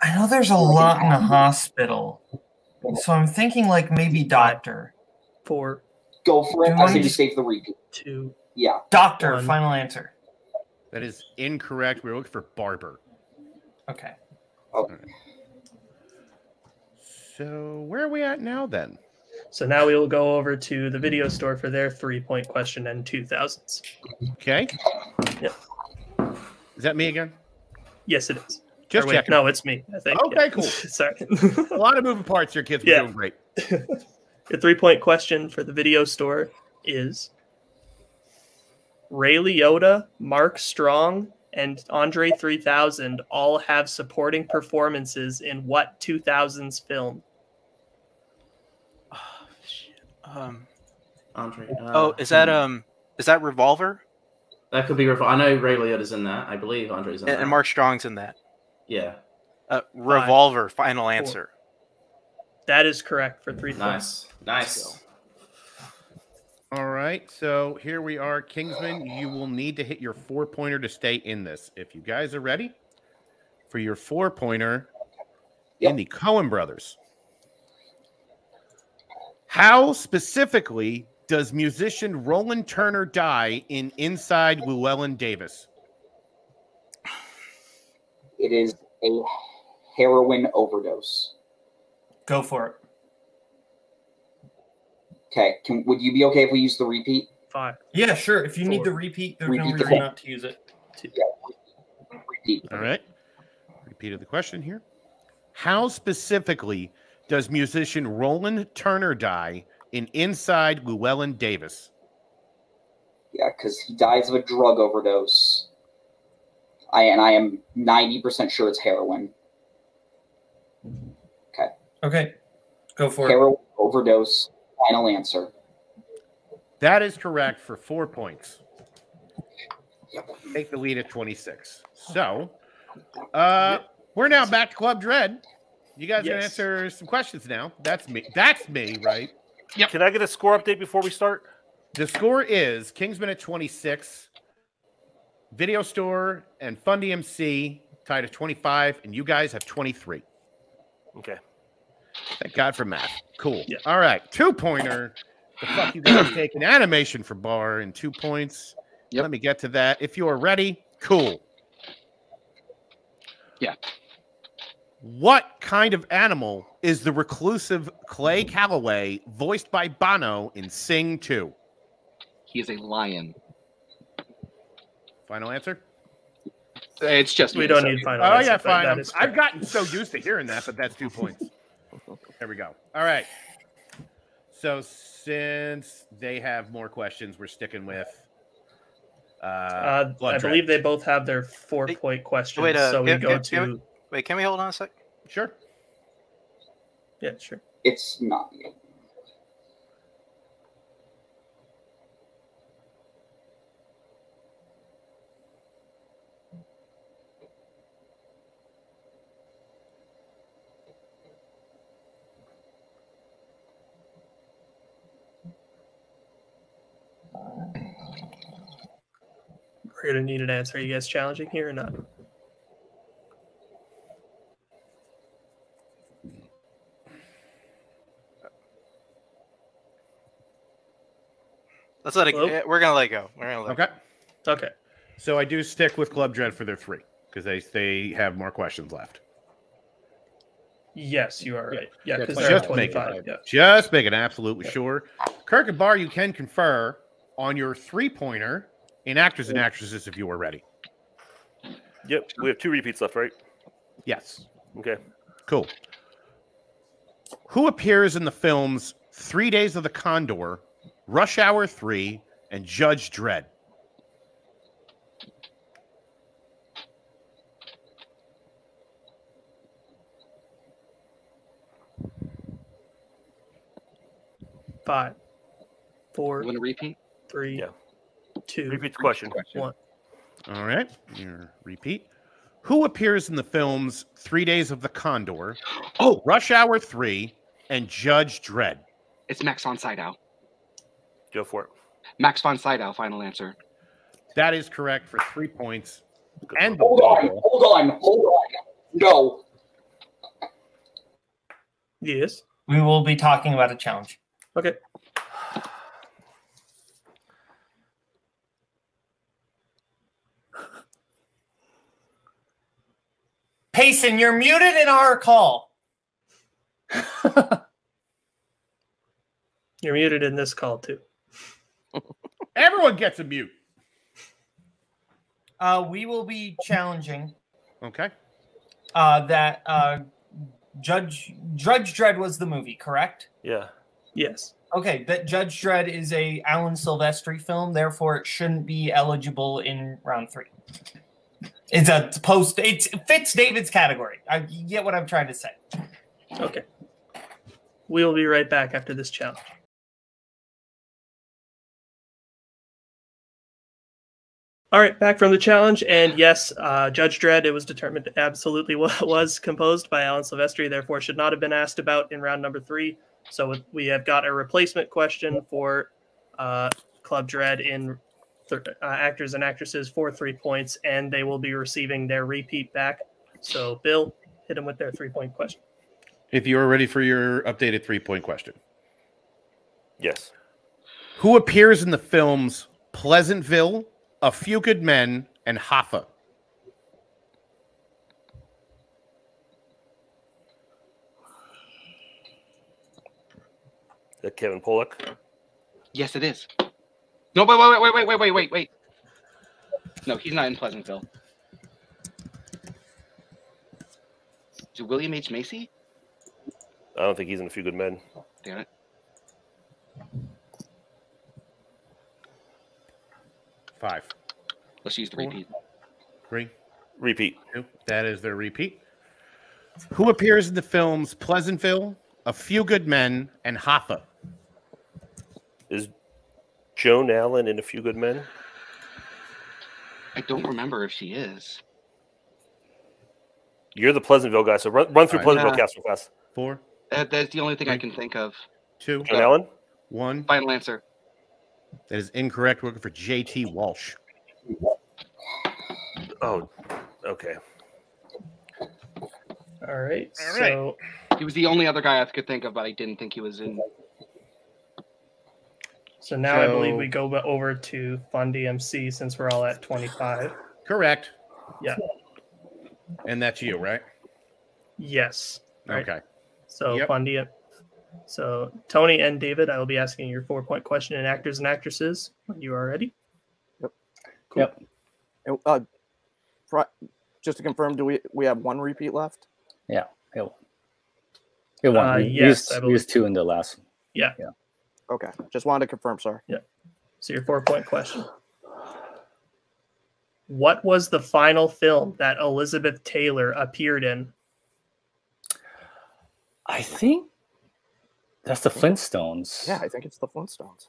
I know there's a lot in a hospital. So I'm thinking like maybe doctor. 4. Go for it. Do you I want say me just stay for the repeat. 2. Yeah. Doctor, 1. final answer. That is incorrect. We're looking for barber. Okay. Oh. Right. So where are we at now then? So now we will go over to the video store for their 3-point question and 2000s. Okay. Yep. Is that me again? Yes, it is. Just checking. No, it's me, I think. Okay, yeah. cool. Sorry. A lot of moving parts here, kids. We're doing great. The 3-point question for the video store is Ray Liotta, Mark Strong, and Andre 3000 all have supporting performances in what 2000s film? Andre. Is that Revolver? That could be Revolver. I know Ray Liotta's in that. I believe Andre's in that. And Mark Strong's in that. Yeah. Revolver, final answer. That is correct for 3 points. Nice. All right, so here we are, Kingsman. You will need to hit your 4-pointer to stay in this. If you guys are ready for your 4-pointer in the Coen Brothers. How specifically does musician Roland Turner die in Inside Llewellyn Davis? It is a heroin overdose. Go for it. Okay. Would you be okay if we use the repeat? 5. Yeah, sure. If you need the repeat, there's no reason not to use it. Repeat. All right. Repeat of the question here. How specifically does musician Roland Turner die in Inside Llewellyn Davis? Yeah, because he dies of a drug overdose. I am 90% sure it's heroin. Okay. Okay. Go for heroin overdose. Final answer. That is correct for 4 points. Take the lead at 26. So, we're now back to Club Dread. You guys can answer some questions now. That's me. That's me, right? Yep. Can I get a score update before we start? The score is Kingsman at 26, Video Store and Fund EMC tied at 25, and you guys have 23. Okay. Thank God for math. Cool. Yeah. All right. 2-pointer. The fuck you guys take an animation for bar and 2 points. Yep. Let me get to that. If you are ready, cool. Yeah. What kind of animal is the reclusive Clay Calloway voiced by Bono in Sing 2? He is a lion. Final answer? It's just we don't need final answer. Oh, yeah, fine. I've gotten so used to hearing that, but that's 2 points. There we go. All right. So since they have more questions, we're sticking with I believe they both have their 4-point questions. Wait, so we go to... Wait, can we hold on a sec? Sure. Yeah, sure. It's not. We're going to need an answer. Are you guys challenging here or not? Let's let it. We're gonna let it go. We're gonna let Okay. Okay. So I do stick with Club Dread for their 3 because they have more questions left. Yes, you are right. Yeah, because just they're 25. Just making absolutely sure. Kirk and Bar, you can confer on your 3-pointer in actors and actresses if you are ready. Yep, we have 2 repeats left, right? Yes. Okay. Cool. Who appears in the films 3 Days of the Condor, Rush Hour 3, and Judge Dredd? Five, 4. You want to repeat? 3. 2. Repeat the question. 1. All right. Your repeat. Who appears in the films 3 Days of the Condor, Rush Hour 3, and Judge Dredd? It's Max von Sydow. Go for it. Max von Sydow, final answer. That is correct for 3 points. And hold on. No. Yes. We will be talking about a challenge. Okay. Payson, you're muted in our call. You're muted in this call, too. Everyone gets a mute. We will be challenging. Okay. That Judge Dredd was the movie, correct? Yeah. Yes. Okay, that Judge Dredd is a Alan Silvestri film, therefore it shouldn't be eligible in round 3. It's it fits David's category. You get what I'm trying to say. Okay. We'll be right back after this challenge. All right, back from the challenge, and yes, Judge Dredd, it was determined absolutely was composed by Alan Silvestri, therefore should not have been asked about in round number 3. So we have got a replacement question for Club Dredd in actors and actresses for 3 points, and they will be receiving their repeat back. So, Bill, hit them with their 3-point question. If you are ready for your updated 3-point question. Yes. Who appears in the films Pleasantville, A Few Good Men, and Hoffa? Is that Kevin Pollak? Yes, it is. No, wait. No, he's not in Pleasantville. Is it William H. Macy? I don't think he's in A Few Good Men. Damn it. 5. Let's use the repeat. 3. Repeat. 2. That is their repeat. Who appears in the films Pleasantville, A Few Good Men, and Hoffa? Is Joan Allen in A Few Good Men? I don't remember if she is. You're the Pleasantville guy, so run through Pleasantville cast real fast. 4. That's the only thing I can think of. 2. Joan Allen? 1. Final answer. That is incorrect. We're looking for J.T. Walsh. Oh, okay. All right. So he was the only other guy I could think of, but I didn't think he was in. So now I believe we go over to Fund DMC since we're all at 25. Correct. Yeah. And that's you, right? Yes. Right. Okay. So Fund DMC. So Tony and David, I will be asking your 4-point question in actors and actresses when you are ready. Yep. Cool. Yep. Just to confirm, do we have 1 repeat left? Yeah. It won. Yes, we used 2 in the last. Yeah. Okay. Just wanted to confirm, sorry. Yeah. So your 4-point question. What was the final film that Elizabeth Taylor appeared in? I think that's the Flintstones. Yeah, I think it's the Flintstones.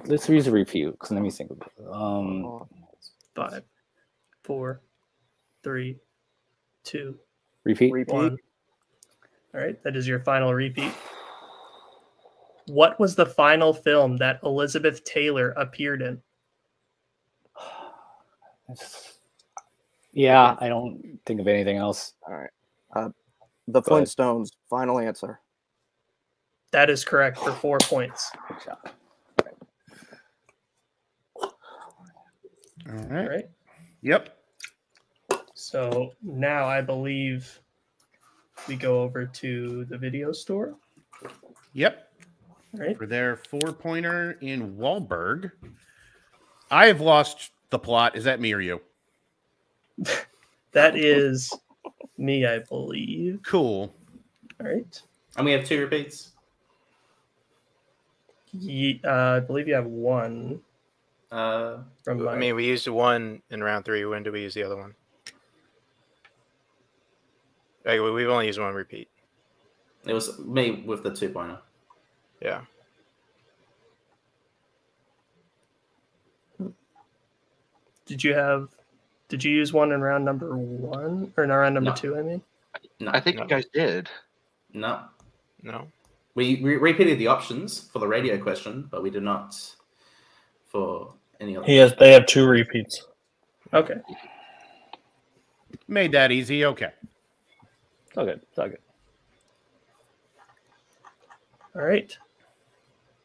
Let's use a repeat. Because let me think about it. 5, 4, 3, 2, repeat. 1. All right, that is your final repeat. What was the final film that Elizabeth Taylor appeared in? Yeah, I don't think of anything else. All right. The Flintstones, final answer. That is correct for 4 points. All All right. right. Yep. So now I believe we go over to the video store. Yep. All right. For their 4-pointer in Wahlberg. I have lost the plot. Is that me or you? That is me, I believe. Cool. All right. And we have 2 repeats. I believe you have one. I From mean, we used one in round 3. When did we use the other one? Like, we've only used one repeat. It was me with the 2-pointer. Yeah. Did you use one in round number 1 or in round number 2? I mean, No, I think you guys did. No. No. We repeated the options for the radio question, but we did not for any other. They have 2 repeats. Okay. Made that easy. Okay. Okay. It's all good. All right.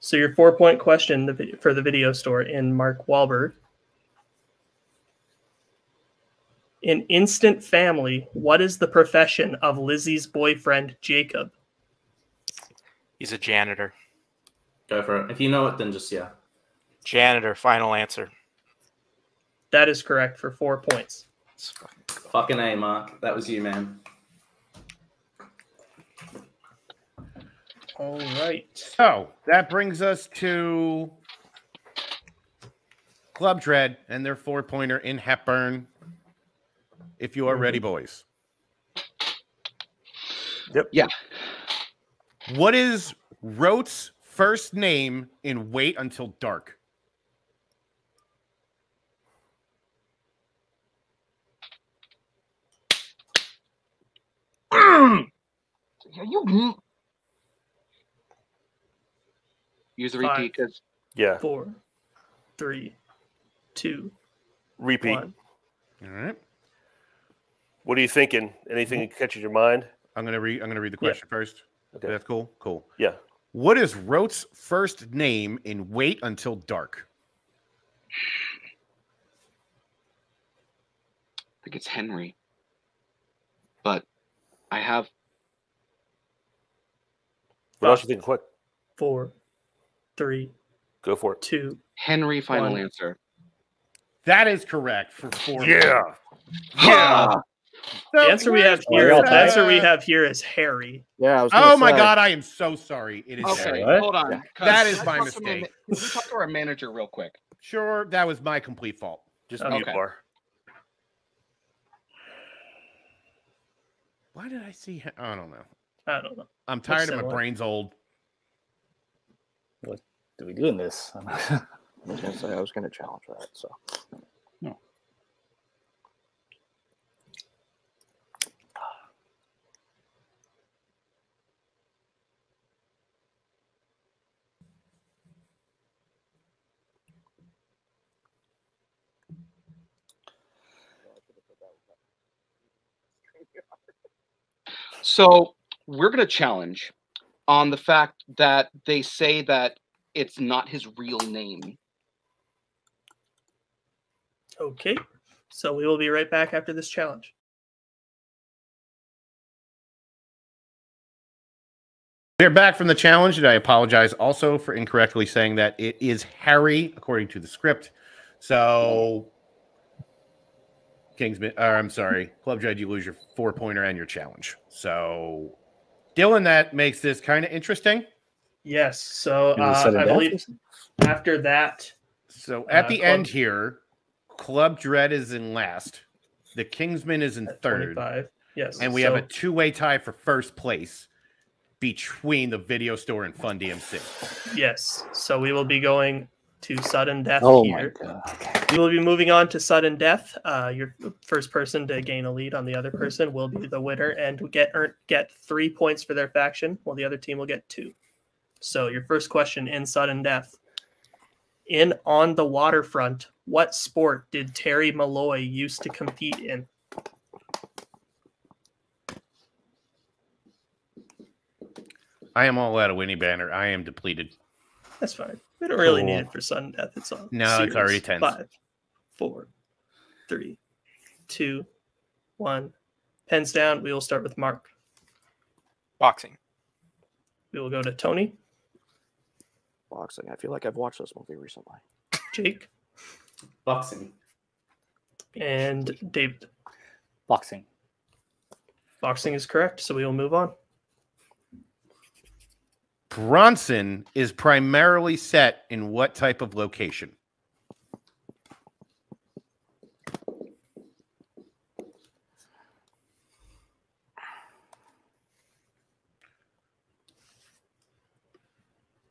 So your 4-point question for the video store in Mark Wahlberg. In Instant Family, what is the profession of Lizzie's boyfriend, Jacob? He's a janitor. Go for it. If you know it, then just, yeah. Janitor, final answer. That is correct for 4 points. Fucking A, Mark. That was you, man. All right. So that brings us to Club Dread and their 4-pointer in Hepburn. If you are ready, boys. Yep. Yeah. What is Rote's first name in Wait Until Dark? You use the repeat because Yeah. 4, 3, 2, Repeat. 1. All right. What are you thinking? Anything that catches your mind? I'm gonna read the question first. Okay. That's cool. Cool. Yeah. What is Rote's first name in Wait Until Dark? I think it's Henry. But I have What else you think? Quick. 4, 3, Go for it. 2. Henry. Final 1. answer. That is correct for 4. Yeah. Yeah. The answer we have here is Harry. Yeah. I was gonna Oh my say. God, I am so sorry. It is Okay, Harry. hold on. Yeah. 'cause That is let's my talk to mistake. Can we talk to our manager real quick? Sure, that was my complete fault. Just Okay. mute bar. Why did I see? I don't know. I don't know. I'm tired and my similar. brain's old. What do we do in this? I was gonna say I was gonna challenge that. So. So we're going to challenge on the fact that they say that it's not his real name. Okay. So we will be right back after this challenge. We're back from the challenge, and I apologize also for incorrectly saying that it is Harry, according to the script. So, Club Dread, you lose your 4-pointer and your challenge. So, Dylan, that makes this kind of interesting. Yes. So Is it sudden I death? believe after that. So at the Club- end here, Club Dread is in last. The Kingsman is in at third. 25. Yes. And we have a 2-way tie for first place between the video store and Fun DMC. Yes. So we will be going to sudden death Oh here. my God. We will be moving on to sudden death. Your first person to gain a lead on the other person will be the winner and get 3 points for their faction, while the other team will get 2. So your first question in sudden death. In On the Waterfront, what sport did Terry Malloy used to compete in? I am all out of Winnie Banner. I am depleted. That's fine. We don't really Cool. need it for sudden death. It's all No, it's already 10. 5, 4, 3, 2, 1. Pens down. We will start with Mark. Boxing. We will go to Tony. Boxing. I feel like I've watched this movie recently. Jake. Boxing. And David. Boxing. Boxing is correct, so we will move on. Bronson is primarily set in what type of location?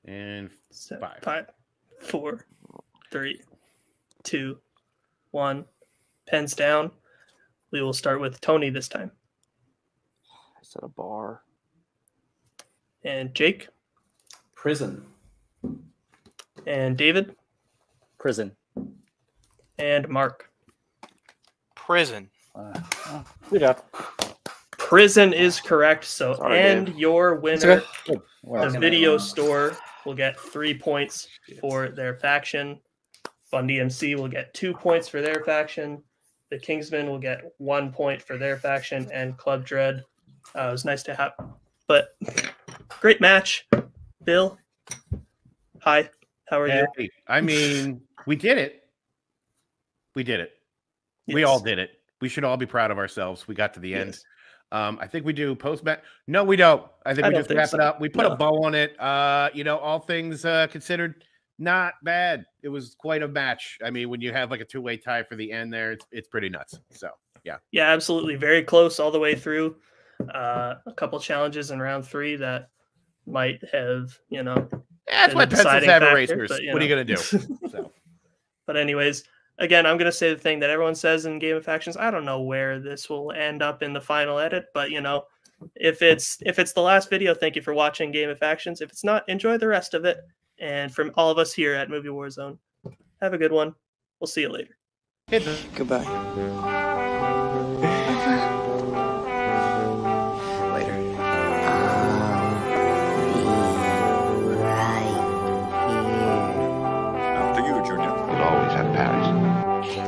And 5, 4, 3, 2, 1. Pens down. We will start with Tony this time. I said a bar. And Jake. Prison. And David. Prison. And Mark. Prison. Good job. Prison is correct. So, Sorry, and Dave. your winner, Good. the video store, will get 3 points for their faction. Fun DMC will get 2 points for their faction. The Kingsmen will get 1 point for their faction, and Club Dread. It was nice to have, but great match. Bill, hi. How are you? Hey, I mean, we did it. We did it. We Yes. all did it. We should all be proud of ourselves. We got to the end. Yes. I think we do post-match. No, we don't. I think I we don't just think wrap so. it up. We put No. a bow on it. All things considered, not bad. It was quite a match. I mean, when you have like a two-way tie for the end there, it's pretty nuts. So, yeah. Yeah, absolutely. Very close all the way through. A couple challenges in round 3 that might have, That's why been a pencils deciding have factor, erasers. but, What are you going to do? So. But anyways, again, I'm going to say the thing that everyone says in Game of Factions. I don't know where this will end up in the final edit, but if it's the last video, thank you for watching Game of Factions. If it's not, enjoy the rest of it. And from all of us here at Movie Warzone, have a good one. We'll see you later. Goodbye. After you, Junior. You'll always have Paris.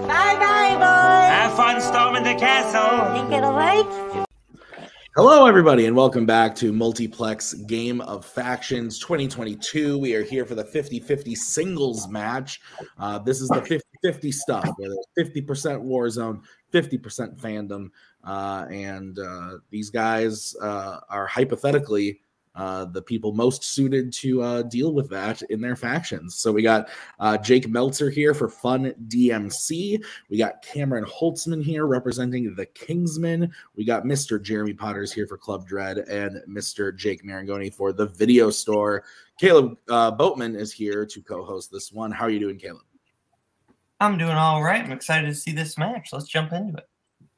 Bye-bye, boys. Have fun storming the castle. Think it'll work? Hello, everybody, and welcome back to Multiplex Game of Factions 2022. We are here for the 50-50 singles match. This is the 50-50 stuff, where there's 50% Warzone, 50% Fandom, and these guys are hypothetically the people most suited to deal with that in their factions. So we got Jake Meltzer here for Fun DMC. We got Cameron Holtzman here representing the Kingsmen. We got Mr. Jeremy Potters here for Club Dread and Mr. Jake Marangoni for the Video Store. Kaleb Boatman is here to co-host this one. How are you doing, Kaleb? I'm doing all right. I'm excited to see this match. Let's jump into it.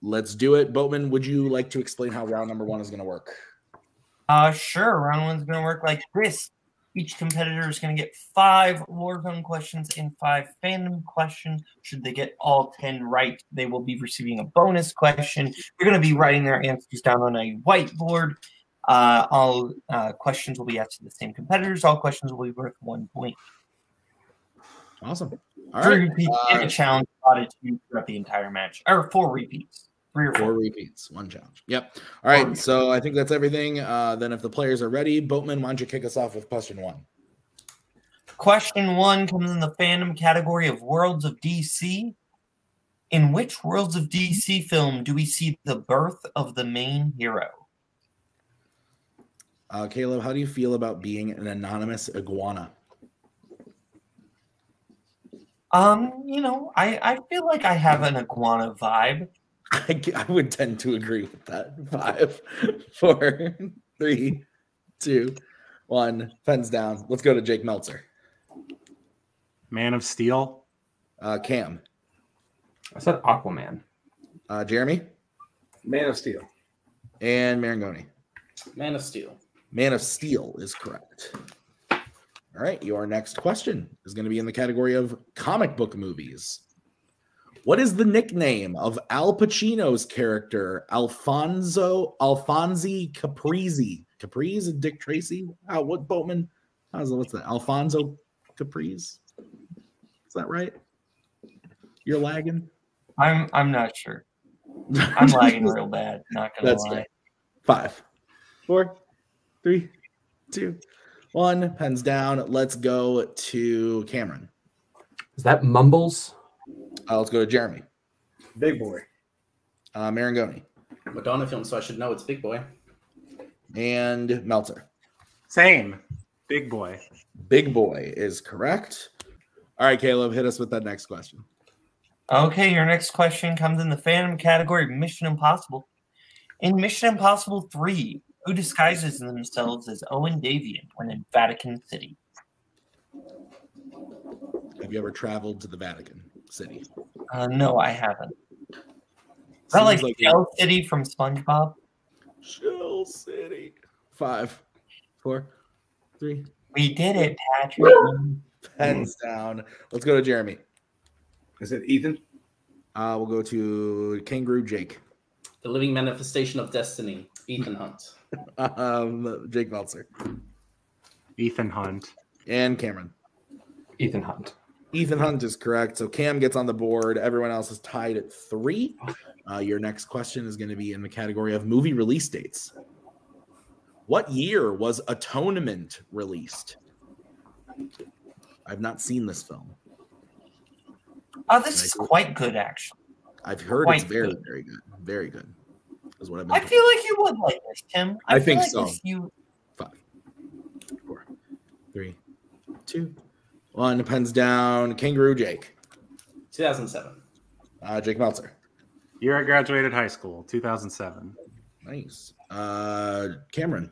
Let's do it. Boatman, would you like to explain how round number 1 is going to work? Sure. Round 1's going to work like this. Each competitor is going to get 5 Warzone questions and 5 Fandom questions. Should they get all 10 right, they will be receiving a bonus question. They're going to be writing their answers down on a whiteboard. All questions will be asked to the same competitors. All questions will be worth 1 point. Awesome. All 3 right. repeats and a challenge allotted to you throughout the entire match. Or 4 repeats. 3 or 4. 4 repeats, 1 challenge. Yep. All right. So I think that's everything. Then if the players are ready, Boatman, why don't you kick us off with question 1? Question 1 comes in the Fandom category of Worlds of DC. In which Worlds of DC film do we see the birth of the main hero? Kaleb, how do you feel about being an anonymous iguana? I feel like I have an iguana vibe. I would tend to agree with that. 5, 4, 3, 2, 1. Pens down. Let's go to Jake Meltzer. Man of Steel. Cam. I said Aquaman. Jeremy. Man of Steel. And Marangoni. Man of Steel. Man of Steel is correct. All right, your next question is going to be in the category of comic book movies. What is the nickname of Al Pacino's character, Alfonsi Caprese? Caprese and Dick Tracy? What Boatman? What's that? Alfonso Caprese? Is that right? You're lagging. I'm not sure. I'm lagging real bad. Not gonna That's lie. good. 5, 4, 3, 2, 1. Pens down. Let's go to Cameron. Is that Mumbles? Let's go to Jeremy. Big Boy. Marangoni. Madonna film, so I should know it's Big Boy. And Meltzer. Same. Big Boy. Big Boy is correct. All right, Caleb, hit us with that next question. Okay, your next question comes in the Phantom category of Mission Impossible. In Mission Impossible 3, who disguises themselves as Owen Davian when in Vatican City? Have you ever traveled to the Vatican City? No, I haven't. Is that like Shell City from SpongeBob? Shell City. 5, 4, 3. We did it, Patrick. Pens down. Let's go to Jeremy. Is it Ethan? We'll go to Kangaroo Jake. The living manifestation of destiny, Ethan Hunt. Jake Meltzer. Ethan Hunt. And Cameron. Ethan Hunt. Ethan Hunt is correct. So Cam gets on the board. Everyone else is tied at 3. Your next question is going to be in the category of movie release dates. What year was Atonement released? I've not seen this film. Oh, this is quite good, actually. I've heard Quite it's very, good. very good. Very good. Is what I've been I told. feel like you would like this, Tim. I feel think like so. this you... 5, 4, 3, 2, 1. Pens down. Kangaroo Jake. 2007. Jake Meltzer. Year I graduated high school, 2007. Nice. Cameron.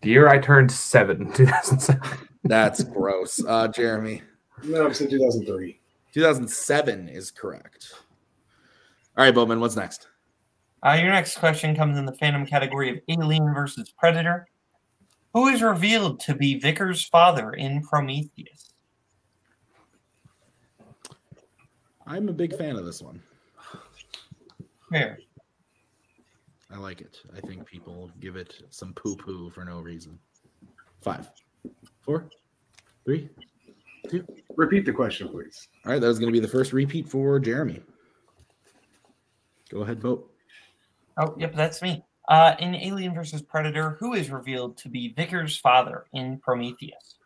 The year I turned 7, 2007. That's gross. Jeremy. No, I'm saying 2003. 2007 is correct. All right, Boatman, what's next? Your next question comes in the Phantom category of Alien versus Predator. Who is revealed to be Vickers' father in Prometheus? I'm a big fan of this one. Fair. I like it. I think people give it some poo-poo for no reason. 5, 4, 3, 2. Repeat the question, please. All right, that was going to be the first repeat for Jeremy. Go ahead, vote. Oh, yep, that's me. In Alien versus Predator, who is revealed to be Vickers' father in Prometheus?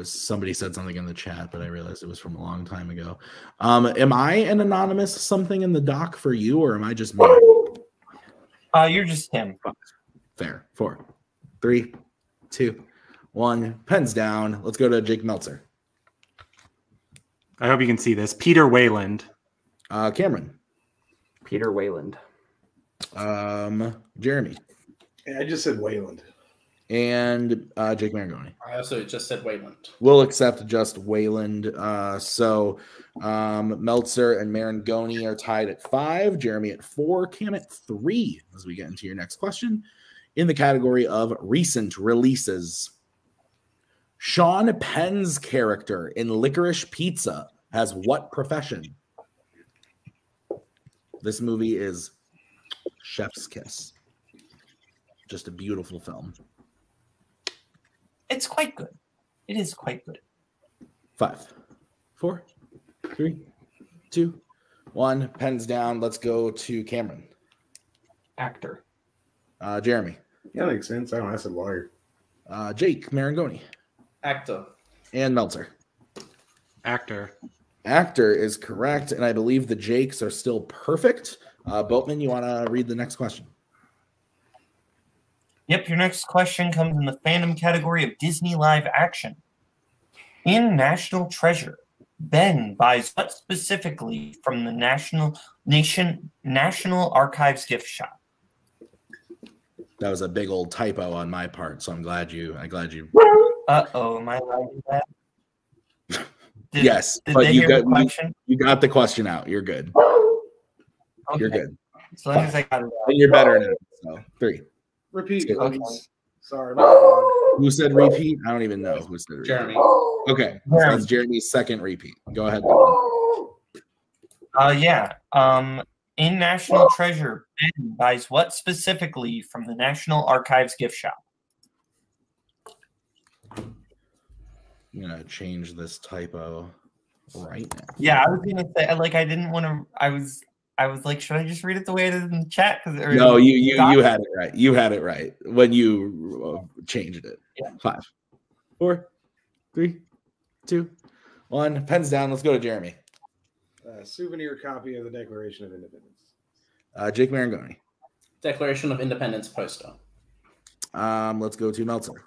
Somebody said something in the chat, but I realized it was from a long time ago. Am I an anonymous something in the doc for you, or am I just me? You're just him. Fair. 4, 3, 2, 1. Pens down. Let's go to Jake Meltzer. I hope you can see this. Peter Wayland. Cameron. Peter Wayland. Jeremy. Yeah, I just said Wayland. And Jake Marangoni. I also just said Wayland. We'll accept just Wayland. So Meltzer and Marangoni are tied at 5. Jeremy at 4. Cam at 3 as we get into your next question. In the category of recent releases. Sean Penn's character in Licorice Pizza has what profession? This movie is chef's kiss. Just a beautiful film. It's quite good. It is quite good. 5, 4, 3, 2, 1. Pens down. Let's go to Cameron. Actor. Jeremy. Yeah, that makes sense. I don't know. I said lawyer. Jake Marangoni. Actor. And Meltzer. Actor. Actor is correct, and I believe the Jakes are still perfect. Boatman, you want to read the next question? Yep, your next question comes in the Fandom category of Disney live action. In National Treasure, Ben buys what specifically from the National Archives gift shop? That was a big old typo on my part, so I'm glad you. Uh-oh, am I allowed to do that? Yes, but you got the question out. You're good. Okay. You're good. As long as I got it out. And you're better now. So 3. Repeat, please. Okay. Sorry. My bad. Who said repeat? I don't even know who said repeat. Jeremy. Okay, so that's Jeremy's second repeat. Go ahead. In National Treasure, Ben buys what specifically from the National Archives gift shop? I'm gonna change this typo right now. Yeah, I was gonna say like I didn't want to. I was like, should I just read it the way it is in the chat? No, you had it right. You had it right when you changed it. Yeah. 5, 4, 3, 2, 1. Pens down. Let's go to Jeremy. Souvenir copy of the Declaration of Independence. Jake Marangoni. Declaration of Independence poster. Let's go to Meltzer.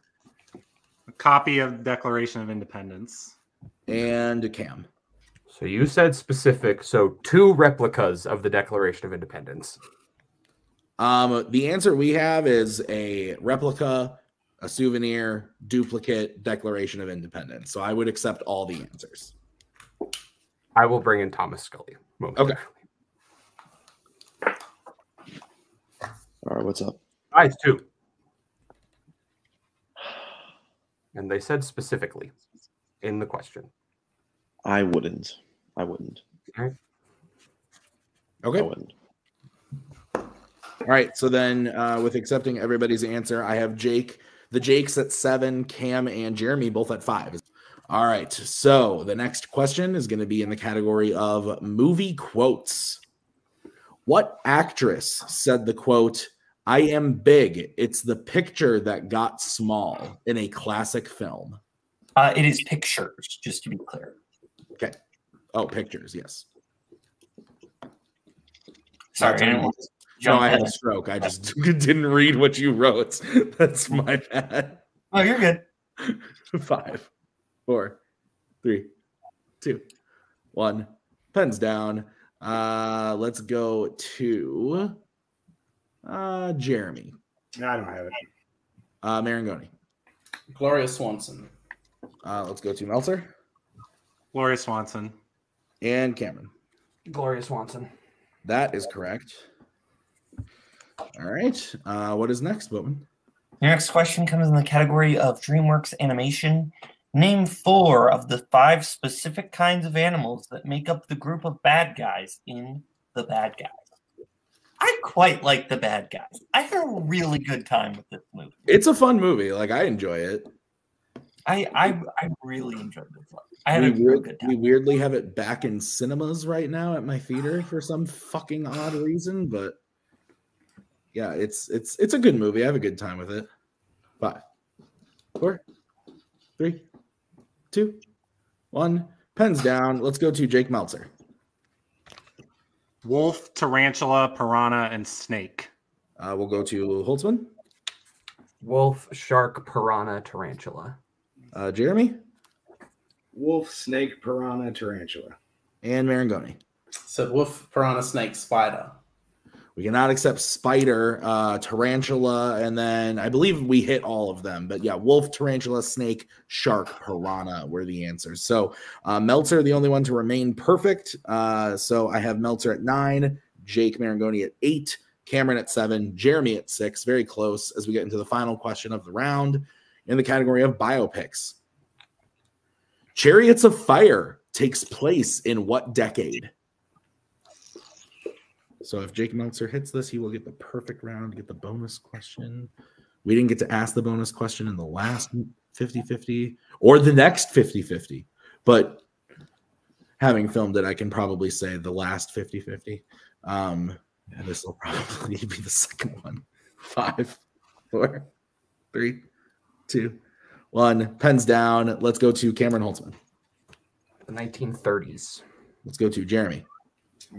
A copy of Declaration of Independence. And Cam. So you said specific, so 2 replicas of the Declaration of Independence. The answer we have is a replica, a souvenir, duplicate, Declaration of Independence. So I would accept all the answers. I will bring in Thomas Scully. Okay. All right, what's up? Guys, 2. And they said specifically in the question. I wouldn't. Okay. I wouldn't. All right. So then, with accepting everybody's answer, I have Jake. The Jakes at 7, Cam and Jeremy both at 5. All right. So the next question is going to be in the category of movie quotes. What actress said the quote, "I am big. It's the picture that got small" in a classic film? It is Pictures, just to be clear. Okay. Oh, Pictures. Yes. Sorry. No, I had a stroke. I just didn't read what you wrote. That's my bad. Oh, you're good. 5, 4, 3, 2, 1. Pens down. Let's go to Jeremy. I don't have it. Marangoni. Gloria Swanson. Let's go to Meltzer. Gloria Swanson. And Cameron. Gloria Swanson. That is correct. All right. What is next, Boatman? Your next question comes in the category of DreamWorks animation. Name 4 of the 5 specific kinds of animals that make up the group of bad guys in The Bad Guys. I quite like The Bad Guys. I had a really good time with this movie. It's a fun movie. Like, I enjoy it. I really enjoyed this one. I had a real good time. We weirdly have it back in cinemas right now at my theater for some fucking odd reason, but yeah, it's a good movie. I have a good time with it. 5, 4, 3, 2, 1. Pens down. Let's go to Jake Meltzer. Wolf, tarantula, piranha, and snake. We'll go to Holtzman. Wolf, shark, piranha, tarantula. Jeremy. Wolf, snake, piranha, tarantula. And Marangoni. So wolf, piranha, snake, spider. We cannot accept spider, tarantula, and then I believe we hit all of them. But yeah, wolf, tarantula, snake, shark, piranha were the answers. So Meltzer, the only one to remain perfect. So I have Meltzer at 9, Jake Marangoni at 8, Cameron at 7, Jeremy at 6. Very close as we get into the final question of the round in the category of biopics. Chariots of Fire takes place in what decade? So if Jake Meltzer hits this, he will get the perfect round, get the bonus question. We didn't get to ask the bonus question in the last 50-50 or the next 50-50. But having filmed it, I can probably say the last 50-50. And this will probably be the second one. 5, 4, 3, 2, 1. Pens down. Let's go to Cameron Holtzman. The 1930s. Let's go to Jeremy.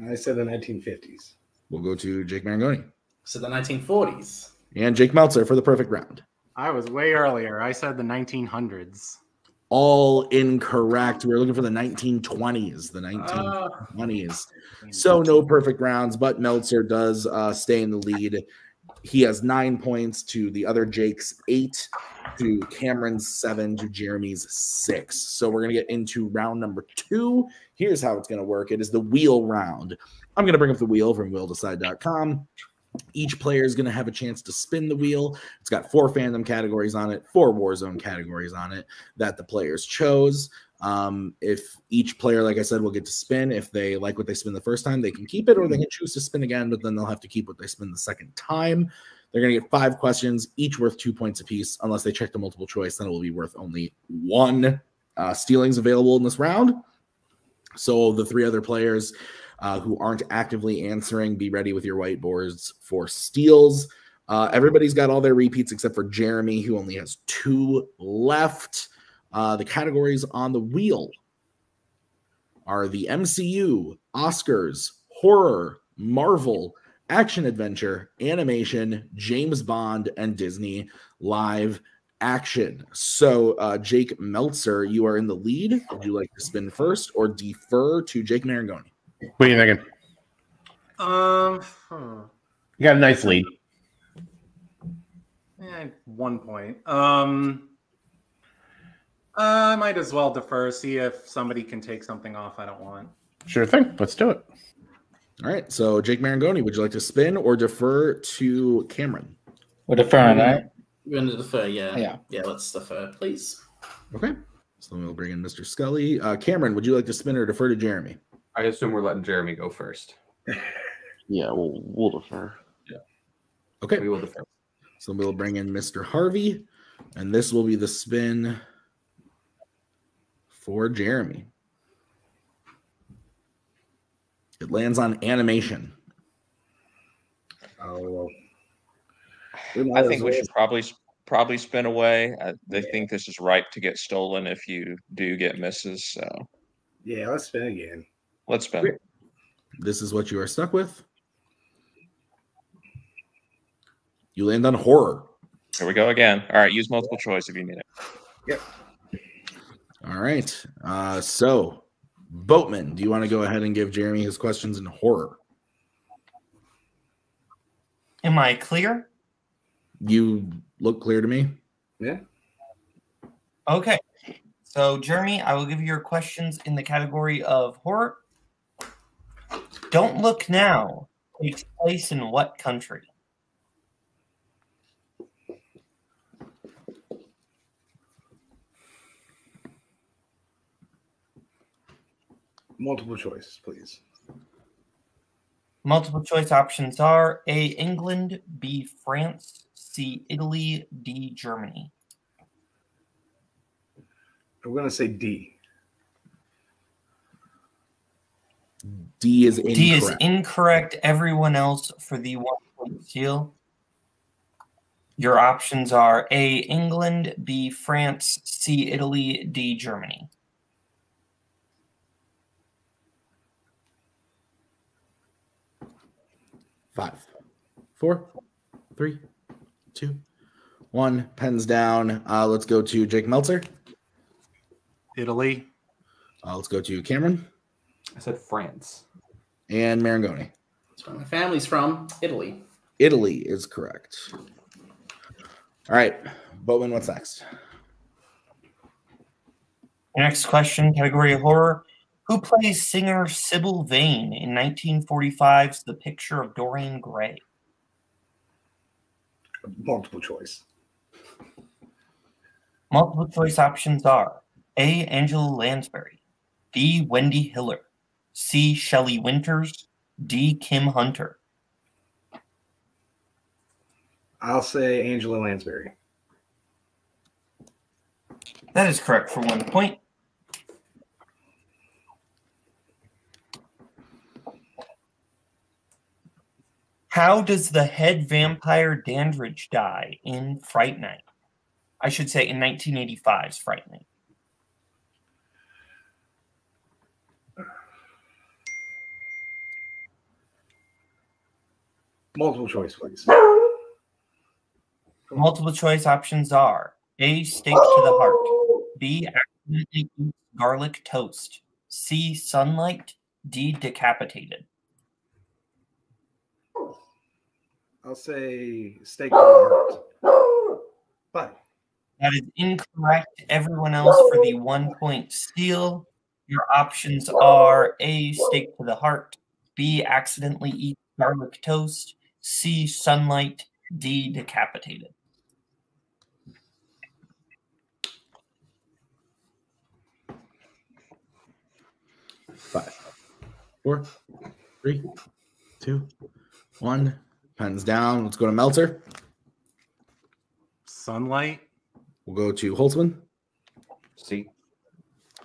I said the 1950s. We'll go to Jake Marangoni. So the 1940s. And Jake Meltzer for the perfect round. I was way earlier. I said the 1900s. All incorrect. We were looking for the 1920s. The 1920s. So no perfect rounds, but Meltzer does stay in the lead. He has 9 points to the other Jake's 8, to Cameron's 7, to Jeremy's 6. So we're going to get into round number 2. Here's how it's going to work. It is the wheel round. I'm going to bring up the wheel from wheeldecide.com. Each player is going to have a chance to spin the wheel. It's got 4 fandom categories on it, 4 Warzone categories on it that the players chose. If each player, like I said, will get to spin. If they like what they spin the first time, they can keep it, or they can choose to spin again, but then they'll have to keep what they spin the second time. They're going to get 5 questions, each worth 2 points apiece. Unless they check the multiple choice, then it will be worth only 1. stealings available in this round. So the 3 other players who aren't actively answering, be ready with your whiteboards for steals. Everybody's got all their repeats except for Jeremy, who only has 2 left. The categories on the wheel are the MCU, Oscars, horror, Marvel, action adventure, animation, James Bond, and Disney live action. So, Jake Meltzer, you are in the lead. Would you like to spin first or defer to Jake Marangoni? What are you thinking? You got a nice lead. Yeah, 1 point. I might as well defer, see if somebody can take something off I don't want. Sure thing. Let's do it. All right. So, Jake Marangoni, would you like to spin or defer to Cameron? We're deferring, right? We're going to defer, yeah. Yeah. Yeah, let's defer, please. Okay. So we'll bring in Mr. Scully. Cameron, would you like to spin or defer to Jeremy? I assume we're letting Jeremy go first. Yeah, we'll defer. Yeah. Okay. We will defer. So we'll bring in Mr. Harvey, and this will be the spin for Jeremy. It lands on animation. Oh, I think we should probably spin away. They think this is ripe to get stolen if you do get misses. So yeah, let's spin again. Let's spin. This is what you are stuck with. You land on horror. Here we go again. All right, use multiple choice if you need it. Yep. All right. So, Boatman, do you want to go ahead and give Jeremy his questions in horror? Am I clear? You look clear to me. Yeah. Okay. So, Jeremy, I will give you your questions in the category of horror. Don't Look Now takes place in what country? Multiple choice, please. Multiple choice options are A, England, B, France, C, Italy, D, Germany. I'm going to say D. D is incorrect. D is incorrect. Everyone else for the 1 point steal. Your options are A, England, B, France, C, Italy, D, Germany. Five, 4, 3, 2, 1. Pens down. Let's go to Jake Meltzer. Italy. Let's go to Cameron. I said France. And Marangoni. That's where my family's from. Italy. Italy is correct. All right. Boatman, what's next? Next question, category of horror. Who plays singer Sybil Vane in 1945's The Picture of Dorian Gray? Multiple choice. Multiple choice options are A, Angela Lansbury, B, Wendy Hiller, C, Shelley Winters, D, Kim Hunter. I'll say Angela Lansbury. That is correct for 1 point. How does the head vampire Dandridge die in Fright Night? I should say in 1985's Fright Night. Multiple choice, please. Multiple choice options are A, stake to the heart, B, accidentally eats garlic toast, C, sunlight, D, decapitated. I'll say stake to the heart. Bye. That is incorrect. Everyone else for the 1 point steal. Your options are A, stake to the heart, B, accidentally eat garlic toast, C, sunlight, D, decapitated. Five, 4, 3, 2, 1. Pens down. Let's go to Meltzer. Sunlight. We'll go to Holtzman. C.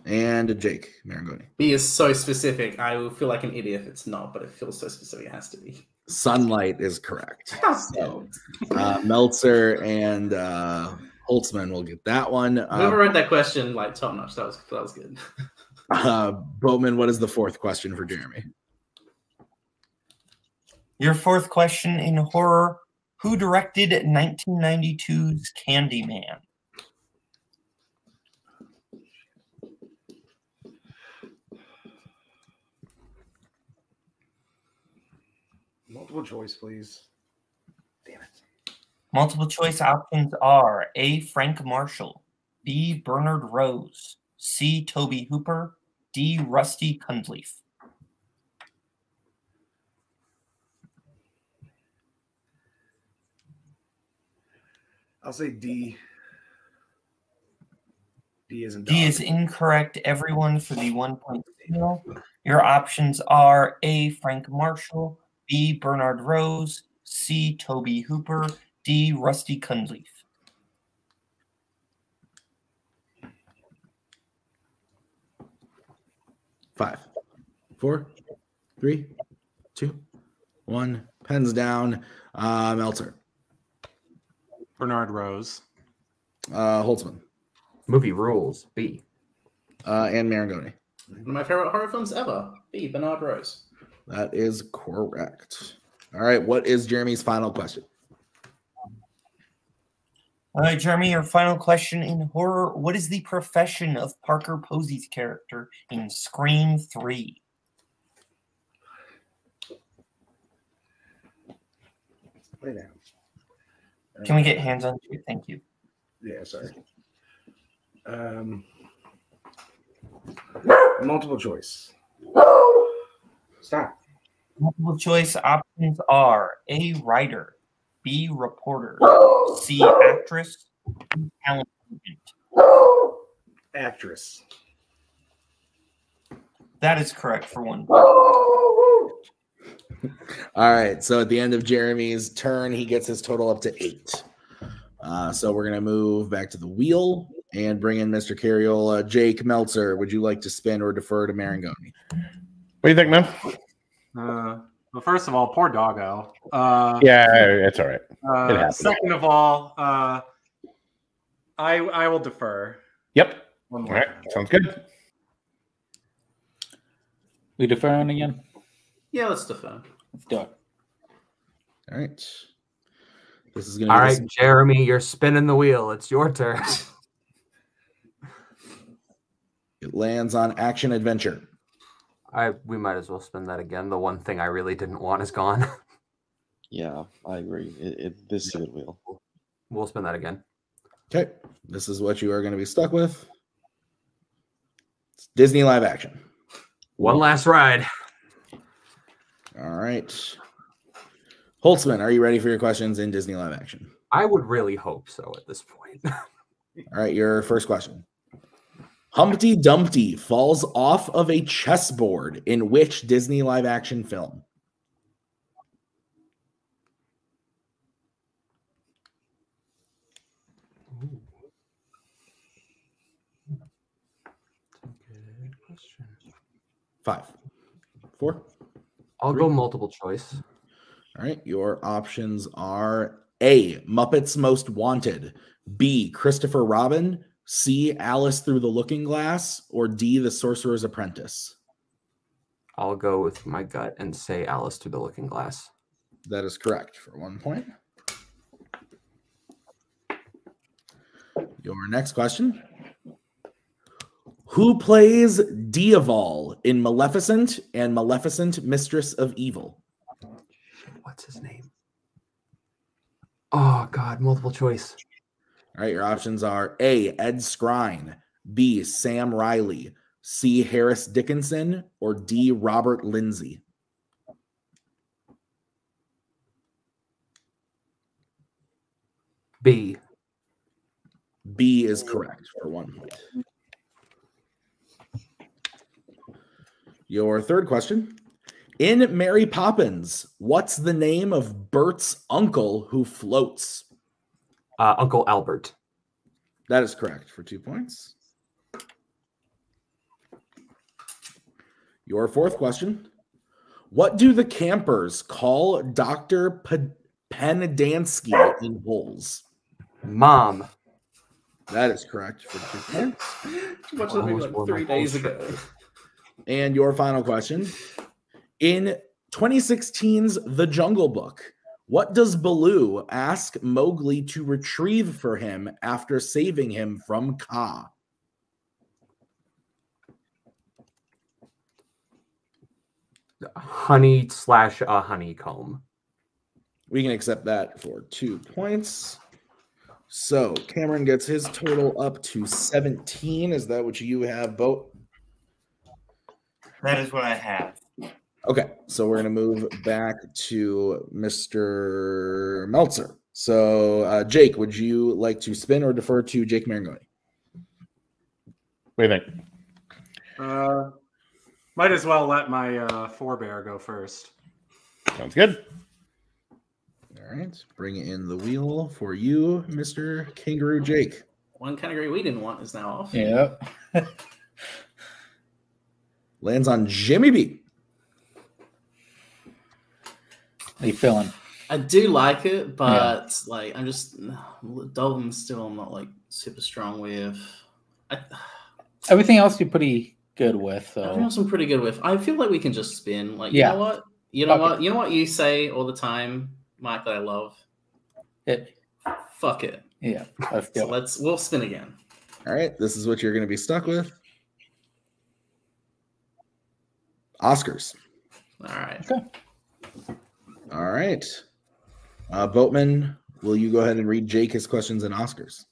And Jake Marangoni. B is so specific. I will feel like an idiot if it's not, but it feels so specific. It has to be. Sunlight is correct. So, Meltzer and Holtzman will get that one. Whoever read that question, like top notch. That was good. Boatman, what is the fourth question for Jeremy? Your fourth question in horror: who directed 1992's Candyman? Multiple choice, please. Damn it. Multiple choice options are A. Frank Marshall, B. Bernard Rose, C. Toby Hooper, D. Rusty Cunliffe. I'll say D. D is incorrect. Everyone for the 1.0. Your options are A. Frank Marshall, B. Bernard Rose, C. Toby Hooper, D. Rusty Cunliffe. Five, 4, 3, 2, 1. Pens down. Meltzer. Bernard Rose. Holtzman. Movie rules. B. And Marangoni. One of my favorite horror films ever. B. Bernard Rose. That is correct. All right. What is Jeremy's final question? All right, Jeremy, your final question in horror. What is the profession of Parker Posey's character in Scream 3? Lay down. Can we get hands on you? Thank you. Yeah, sorry. Multiple choice. Stop. Multiple choice options are A. Writer, B. Reporter, C. Actress, D. Talent agent. Actress. That is correct for one. All right. So at the end of Jeremy's turn, he gets his total up to 8. So we're going to move back to the wheel and bring in Mr. Carriola. Jake Meltzer, would you like to spin or defer to Marangoni? What do you think, man? Well, first of all, poor doggo. Yeah, it's all right. It happens. Second of all, I will defer. Yep. One All more right. time. Sounds good. We deferring again? Yeah, let's defer. Let's do it. All right. This is going to All be right, Jeremy, you're spinning the wheel. It's your turn. It lands on action adventure. We might as well spin that again. The one thing I really didn't want is gone. Yeah, I agree. This is a good wheel. We'll spin that again. Okay. This is what you are going to be stuck with. It's Disney live action. One last ride. All right. Holtzman, are you ready for your questions in Disney live action? I would really hope so at this point. All right, your first question. Humpty Dumpty falls off of a chessboard in which Disney live action film? Good question. 5, 4. I'll go multiple choice. All right, your options are A, Muppets Most Wanted, B, Christopher Robin, C, Alice Through the Looking Glass, or D, The Sorcerer's Apprentice. I'll go with my gut and say Alice Through the Looking Glass. That is correct for 1 point. Your next question. Who plays Diaval in Maleficent and Maleficent, Mistress of Evil? What's his name? Oh, God, multiple choice. All right, your options are A, Ed Skrein, B, Sam Riley, C, Harris Dickinson, or D, Robert Lindsay. B. B is correct for 1 point. Your third question. In Mary Poppins, what's the name of Bert's uncle who floats? Uncle Albert. That is correct for 2 points. Your fourth question. What do the campers call Dr. Penadansky in Holes? Mom. That is correct for 2 points. Watched that movie like 3 days ago. And your final question. In 2016's The Jungle Book, what does Baloo ask Mowgli to retrieve for him after saving him from Kaa? Honey / a honeycomb. We can accept that for 2 points. So Cameron gets his total up to 17. Is that what you have, Boat? That is what I have. Okay, so we're going to move back to Mr. Meltzer. So, Jake, would you like to spin or defer to Jake Marangoni? What do you think? Might as well let my forebear go first. Sounds good. All right, bring in the wheel for you, Mr. Kangaroo Jake. One category we didn't want is now off. Yep. Lands on Jimmy B. How you feeling? I do like it, but like I'm just Dalton still I'm not like super strong with. Everything else you're pretty good with. So. Everything else I'm pretty good with. I feel like we can just spin. Like Yeah. you know what? You know what? You know what you say all the time, Mike, that I love? Fuck it. Yeah. Let's go. So we'll spin again. All right, this is what you're going to be stuck with. Oscars. All right. Okay. All right. Boatman, will you go ahead and read Jake his questions and Oscars?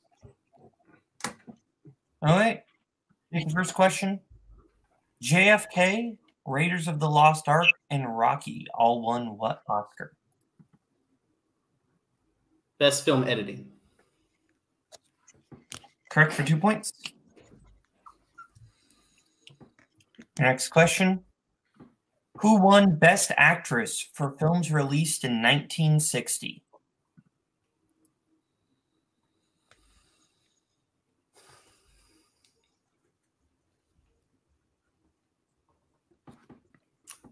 All right. Here's the first question. JFK, Raiders of the Lost Ark, and Rocky all won what Oscar? Best film editing. Correct for 2 points. Next question. Who won Best Actress for films released in 1960?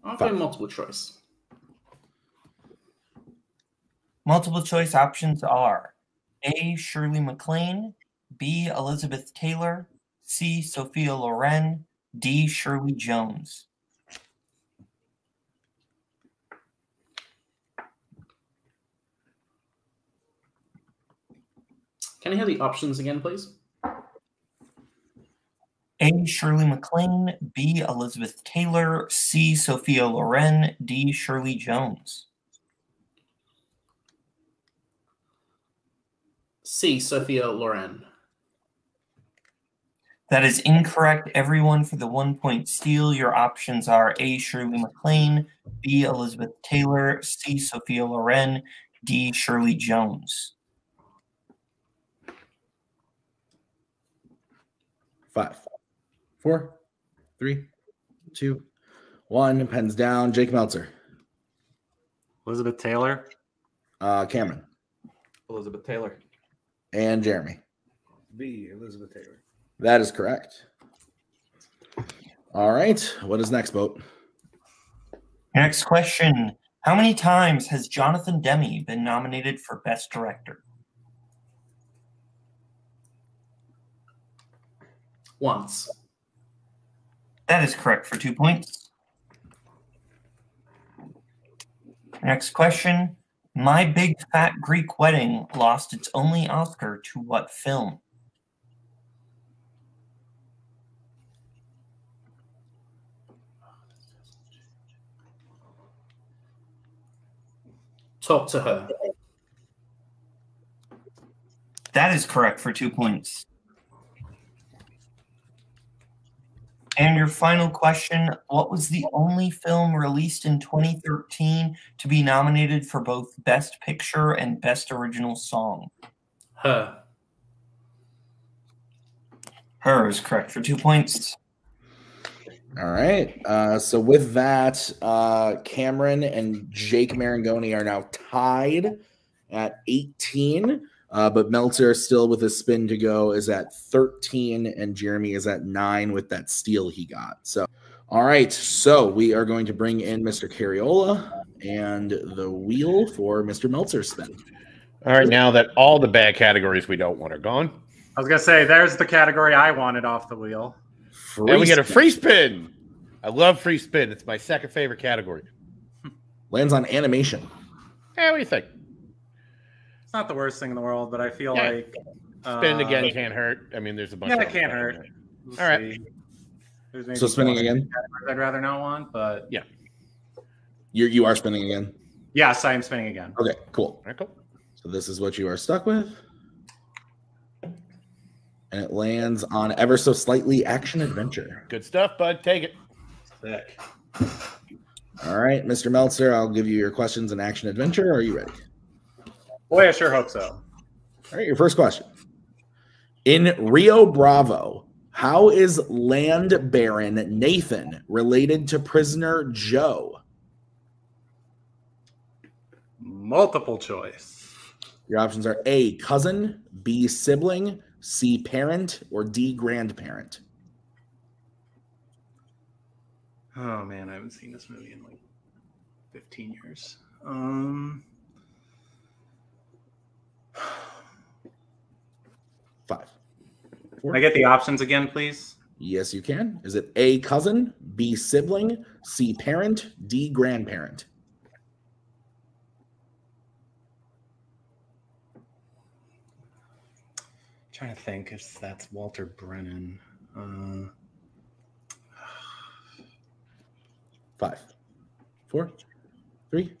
I'll go multiple choice. Multiple choice options are A. Shirley MacLaine, B. Elizabeth Taylor, C. Sophia Loren, D. Shirley Jones. Can I hear the options again, please? A. Shirley MacLaine, B. Elizabeth Taylor, C. Sophia Loren, D. Shirley Jones. C. Sophia Loren. That is incorrect. Everyone for the 1 point steal. Your options are A. Shirley MacLaine, B. Elizabeth Taylor, C. Sophia Loren, D. Shirley Jones. 5, 4, 3, 2, 1. Pens down. Jake Meltzer. Elizabeth Taylor. Cameron. Elizabeth Taylor. And Jeremy. B. Elizabeth Taylor. That is correct. All right. What is next, Boat? Next question. How many times has Jonathan Demme been nominated for Best Director? Once. That is correct for 2 points. Next question. My Big Fat Greek Wedding lost its only Oscar to what film? Talk to Her. That is correct for 2 points. And your final question, what was the only film released in 2013 to be nominated for both Best Picture and Best Original Song? Her. Her is correct for 2 points. All right. So with that, Cameron and Jake Marangoni are now tied at 18. But Meltzer still with a spin to go is at 13, and Jeremy is at 9 with that steal he got. So All right, so we are going to bring in Mr. Carriola and the wheel for Mr. Meltzer's spin. All right, now that all the bad categories we don't want are gone. I was going to say, there's the category I wanted off the wheel. And we get a free spin. I love free spin. It's my second favorite category. Lands on animation. What do you think? It's not the worst thing in the world, but I feel like... Spin again can't hurt. I mean, there's a bunch of... Yeah, it can't hurt. All right. So spinning again? I'd rather not want, but... Yeah. You are spinning again? Yes, I am spinning again. Okay, cool. All right, cool. So this is what you are stuck with. And it lands on ever so slightly action adventure. Good stuff, bud. Take it. Sick. All right, Mr. Meltzer, I'll give you your questions in action adventure. Are you ready? Boy, I sure hope so. All right, your first question. In Rio Bravo, how is Land Baron Nathan related to prisoner Joe? Multiple choice. Your options are A, cousin, B, sibling, C, parent, or D, grandparent. Oh, man, I haven't seen this movie in like 15 years. 5. Can I get the options again, please? Yes, you can. Is it A, cousin, B, sibling, C, parent, D, grandparent? Trying to think if that's Walter Brennan. 5, 4, 3,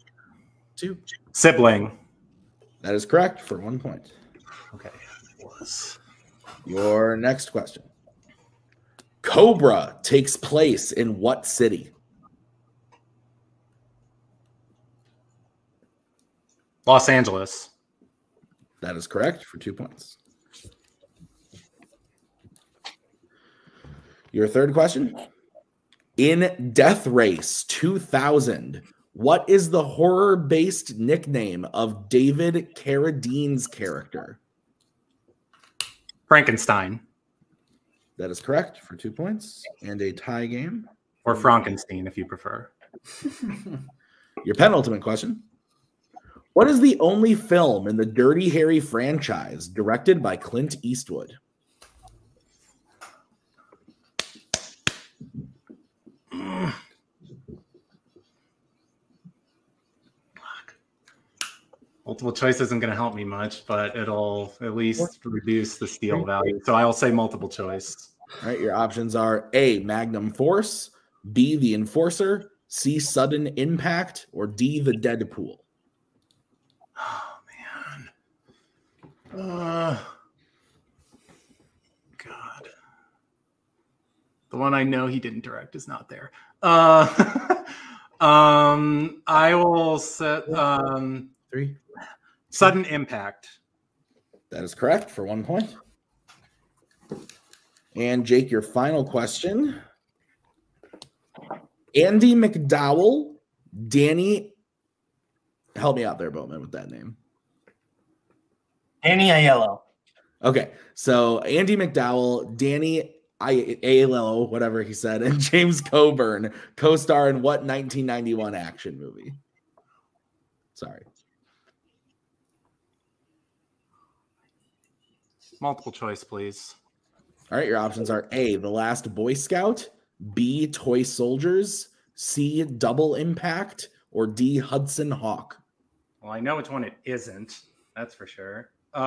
2. Sibling. That is correct for 1 point. Okay. Your next question. Cobra takes place in what city? Los Angeles. That is correct for 2 points. Your third question. In Death Race 2000, what is the horror-based nickname of David Carradine's character? Frankenstein. That is correct for 2 points and a tie game. Or Frankenstein, if you prefer. Your penultimate question. What is the only film in the Dirty Harry franchise directed by Clint Eastwood? Multiple choice isn't going to help me much, but it'll at least reduce the steal value. So I'll say multiple choice. All right, your options are A, Magnum Force, B, The Enforcer, C, Sudden Impact, or D, The Deadpool. Oh, man. God. The one I know he didn't direct is not there. I will set 3. Sudden Impact. That is correct for 1 point. And Jake, your final question. Andy McDowell, Danny. Help me out there, Boatman, with that name. Danny Aiello. Okay, so Andy McDowell, Danny Aiello, whatever he said, and James Coburn co-star in what 1991 action movie? Sorry. Multiple choice, please. All right, your options are A, The Last Boy Scout, B, Toy Soldiers, C, Double Impact, or D, Hudson Hawk. Well, I know which one it isn't. That's for sure. You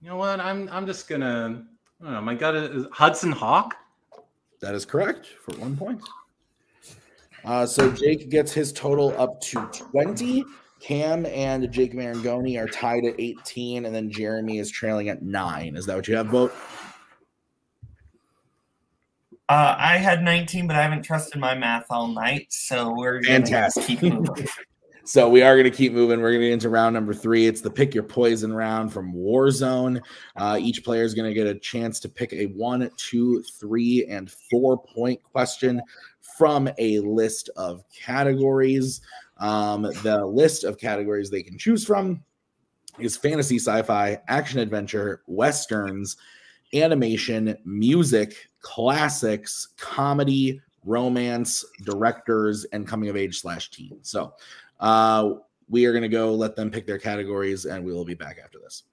know what? I'm just gonna. I don't know. My gut is Hudson Hawk. That is correct for 1 point. So Jake gets his total up to 20. Cam and Jake Marangoni are tied at 18, and then Jeremy is trailing at 9. Is that what you have, Vote? I had 19, but I haven't trusted my math all night, so we're fantastic. Keep moving. So we are going to keep moving. We're going to get into round number 3. It's the Pick Your Poison round from Warzone. Each player is going to get a chance to pick a 1, 2, 3, and 4-point question from a list of categories. The list of categories they can choose from is fantasy, sci-fi, action adventure, westerns, animation, music, classics, comedy, romance, directors, and coming of age / teen. So we are going to go let them pick their categories, and we will be back after this.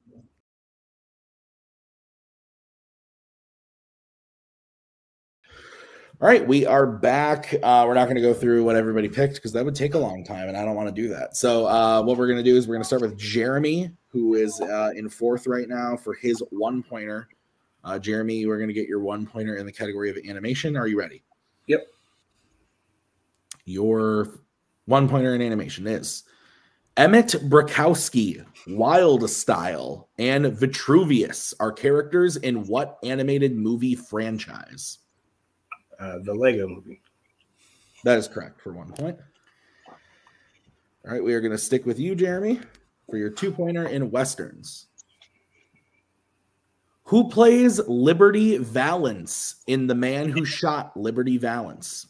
All right, we are back. We're not going to go through what everybody picked because that would take a long time, and I don't want to do that. So what we're going to do is we're going to start with Jeremy, who is in 4th right now for his 1-pointer. Jeremy, we're going to get your 1-pointer in the category of animation. Are you ready? Yep. Your 1-pointer in animation is Emmett Brakowski, Wild Style, and Vitruvius are characters in what animated movie franchise? The Lego Movie. That is correct for 1 point. All right, we are going to stick with you, Jeremy, for your 2-pointer in Westerns. Who plays Liberty Valance in The Man Who Shot Liberty Valance?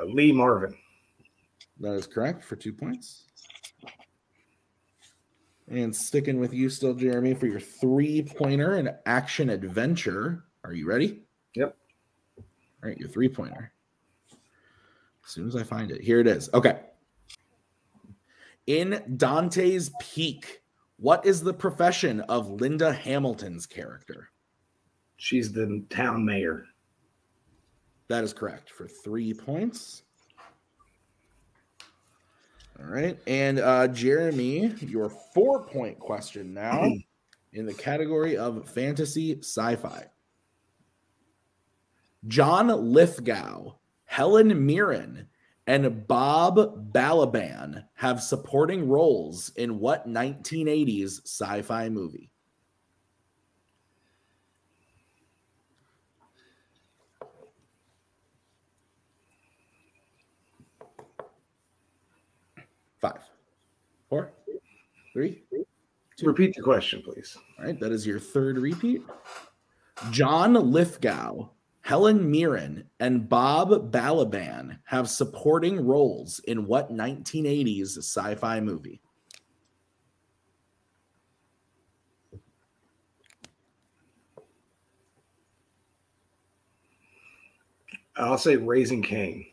Lee Marvin. That is correct for 2 points. And sticking with you still, Jeremy, for your 3-pointer in action adventure. Are you ready? Yep. All right, your 3-pointer. As soon as I find it. Here it is. Okay. In Dante's Peak, what is the profession of Linda Hamilton's character? She's the town mayor. That is correct for 3 points. All right. And Jeremy, your 4-point question now in the category of fantasy sci-fi. John Lithgow, Helen Mirren, and Bob Balaban have supporting roles in what 1980s sci-fi movie? Five, 4, 3, 2. Repeat the question, please. All right, that is your 3rd repeat. John Lithgow, Helen Mirren, and Bob Balaban have supporting roles in what 1980s sci-fi movie? I'll say Raising Cain.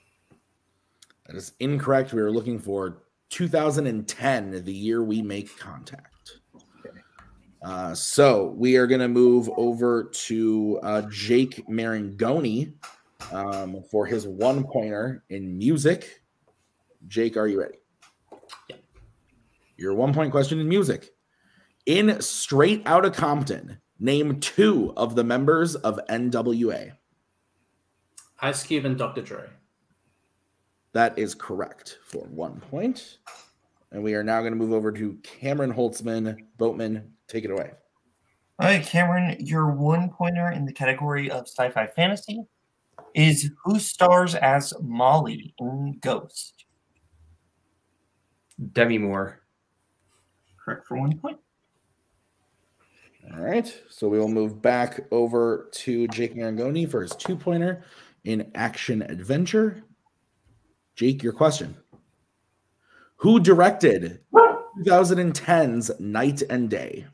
That is incorrect. We were looking for 2010, the year we make contact. So we are going to move over to Jake Marangoni for his 1-pointer in music. Jake, are you ready? Yeah. Your 1-point question in music. In Straight Outta Compton, name 2 of the members of NWA. Ice Cube and Dr. Dre. That is correct for 1 point. And we are now going to move over to Cameron Holtzman. Boatman, take it away. All right, Cameron, your 1-pointer in the category of sci-fi fantasy is who stars as Molly in Ghost? Demi Moore. Correct for 1 point. All right, so we will move back over to Jake Marangoni for his 2-pointer in action adventure. Jake, your question. Who directed 2010's Night and Day?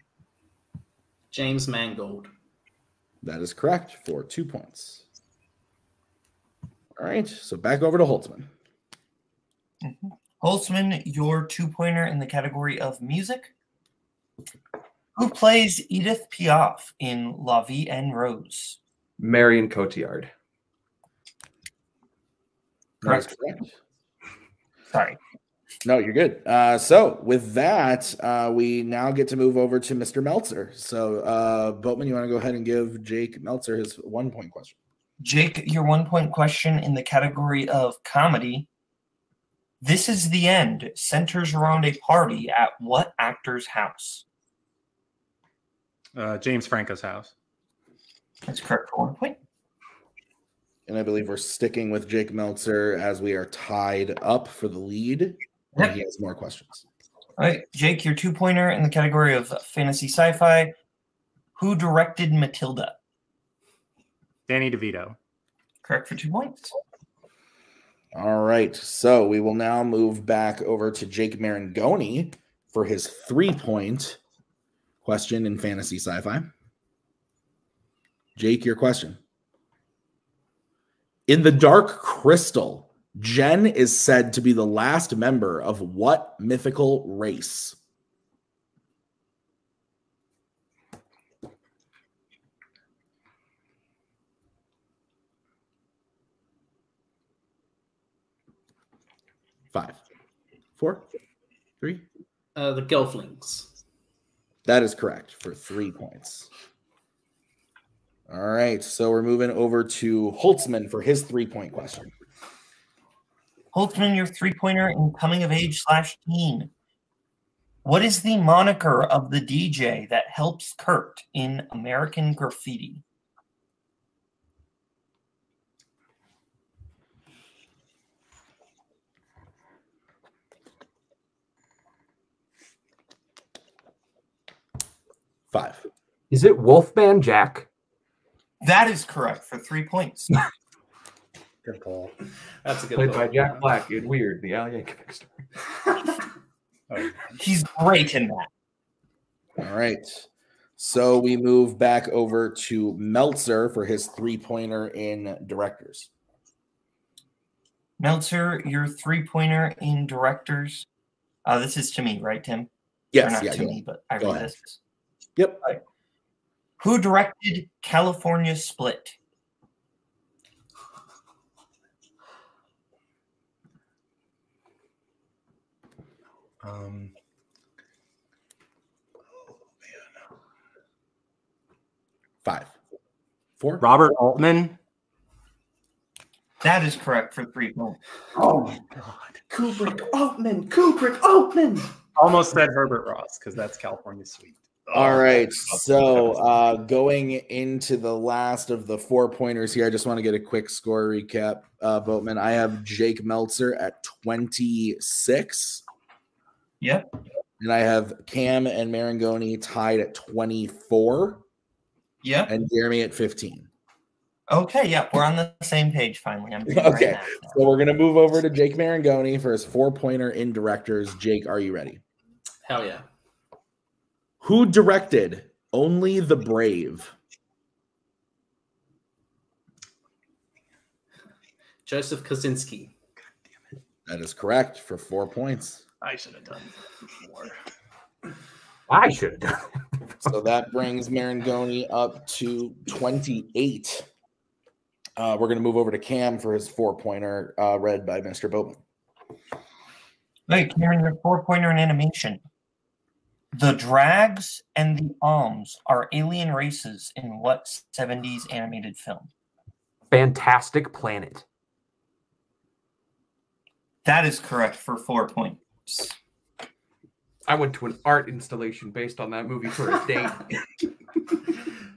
James Mangold. That is correct for 2 points. All right, so back over to Holtzman. Holtzman, your 2-pointer in the category of music. Who plays Edith Piaf in La Vie en Rose? Marion Cotillard. Correct. Sorry. No, you're good. So with that, we now get to move over to Mr. Meltzer. So Boatman, you want to go ahead and give Jake Meltzer his 1-point question? Jake, your 1-point question in the category of comedy. This Is the End centers around a party at what actor's house? James Franco's house. That's correct for 1 point. And I believe we're sticking with Jake Meltzer as we are tied up for the lead. And he has more questions. All right, Jake, your 2-pointer in the category of fantasy sci-fi. Who directed Matilda? Danny DeVito. Correct for 2 points. All right, so we will now move back over to Jake Marangoni for his 3-point question in fantasy sci-fi. Jake, your question. In the Dark Crystal, Jen is said to be the last member of what mythical race? Five, 4, 3. The Gelflings. That is correct for 3 points. All right, so we're moving over to Holtzman for his 3-point question. Holtzman, your 3-pointer in coming of age / teen. What is the moniker of the DJ that helps Kurt in American Graffiti? Five. Is it Wolfman Jack? That is correct for 3 points. Good call. That's a good Played call. by Jack Black in Weird, the Al Yankovic story. He's great in that. All right. So we move back over to Meltzer for his 3-pointer in directors. Meltzer, your 3-pointer in directors. This is to me, right, Tim? Yes, or not yeah, to me, but I go read ahead. this. Yep. Right. Who directed California Split? Five, 4. Robert Altman. That is correct for 3 points. Oh my God. Kubrick Altman. Almost said Herbert Ross because that's California Sweet. All right. So going into the last of the 4-pointers here, I just want to get a quick score recap. Boatman, I have Jake Meltzer at 26. Yep. And I have Cam and Marangoni tied at 24. Yep. And Jeremy at 15. Okay, yeah, we're on the same page finally. I'm doing Okay. right now. So we're going to move over to Jake Marangoni for his 4-pointer in directors. Jake, are you ready? Hell yeah. Who directed Only the Brave? Joseph Kosinski. That is correct for 4 points. I should have done more. I should have done it. So that brings Marangoni up to 28. We're going to move over to Cam for his 4-pointer, read by Mr. Boatman. Wait, Cameron, your 4-pointer in animation. The Drags and the Alms are alien races in what 70s animated film? Fantastic Planet. That is correct for 4 points. I went to an art installation based on that movie for a date.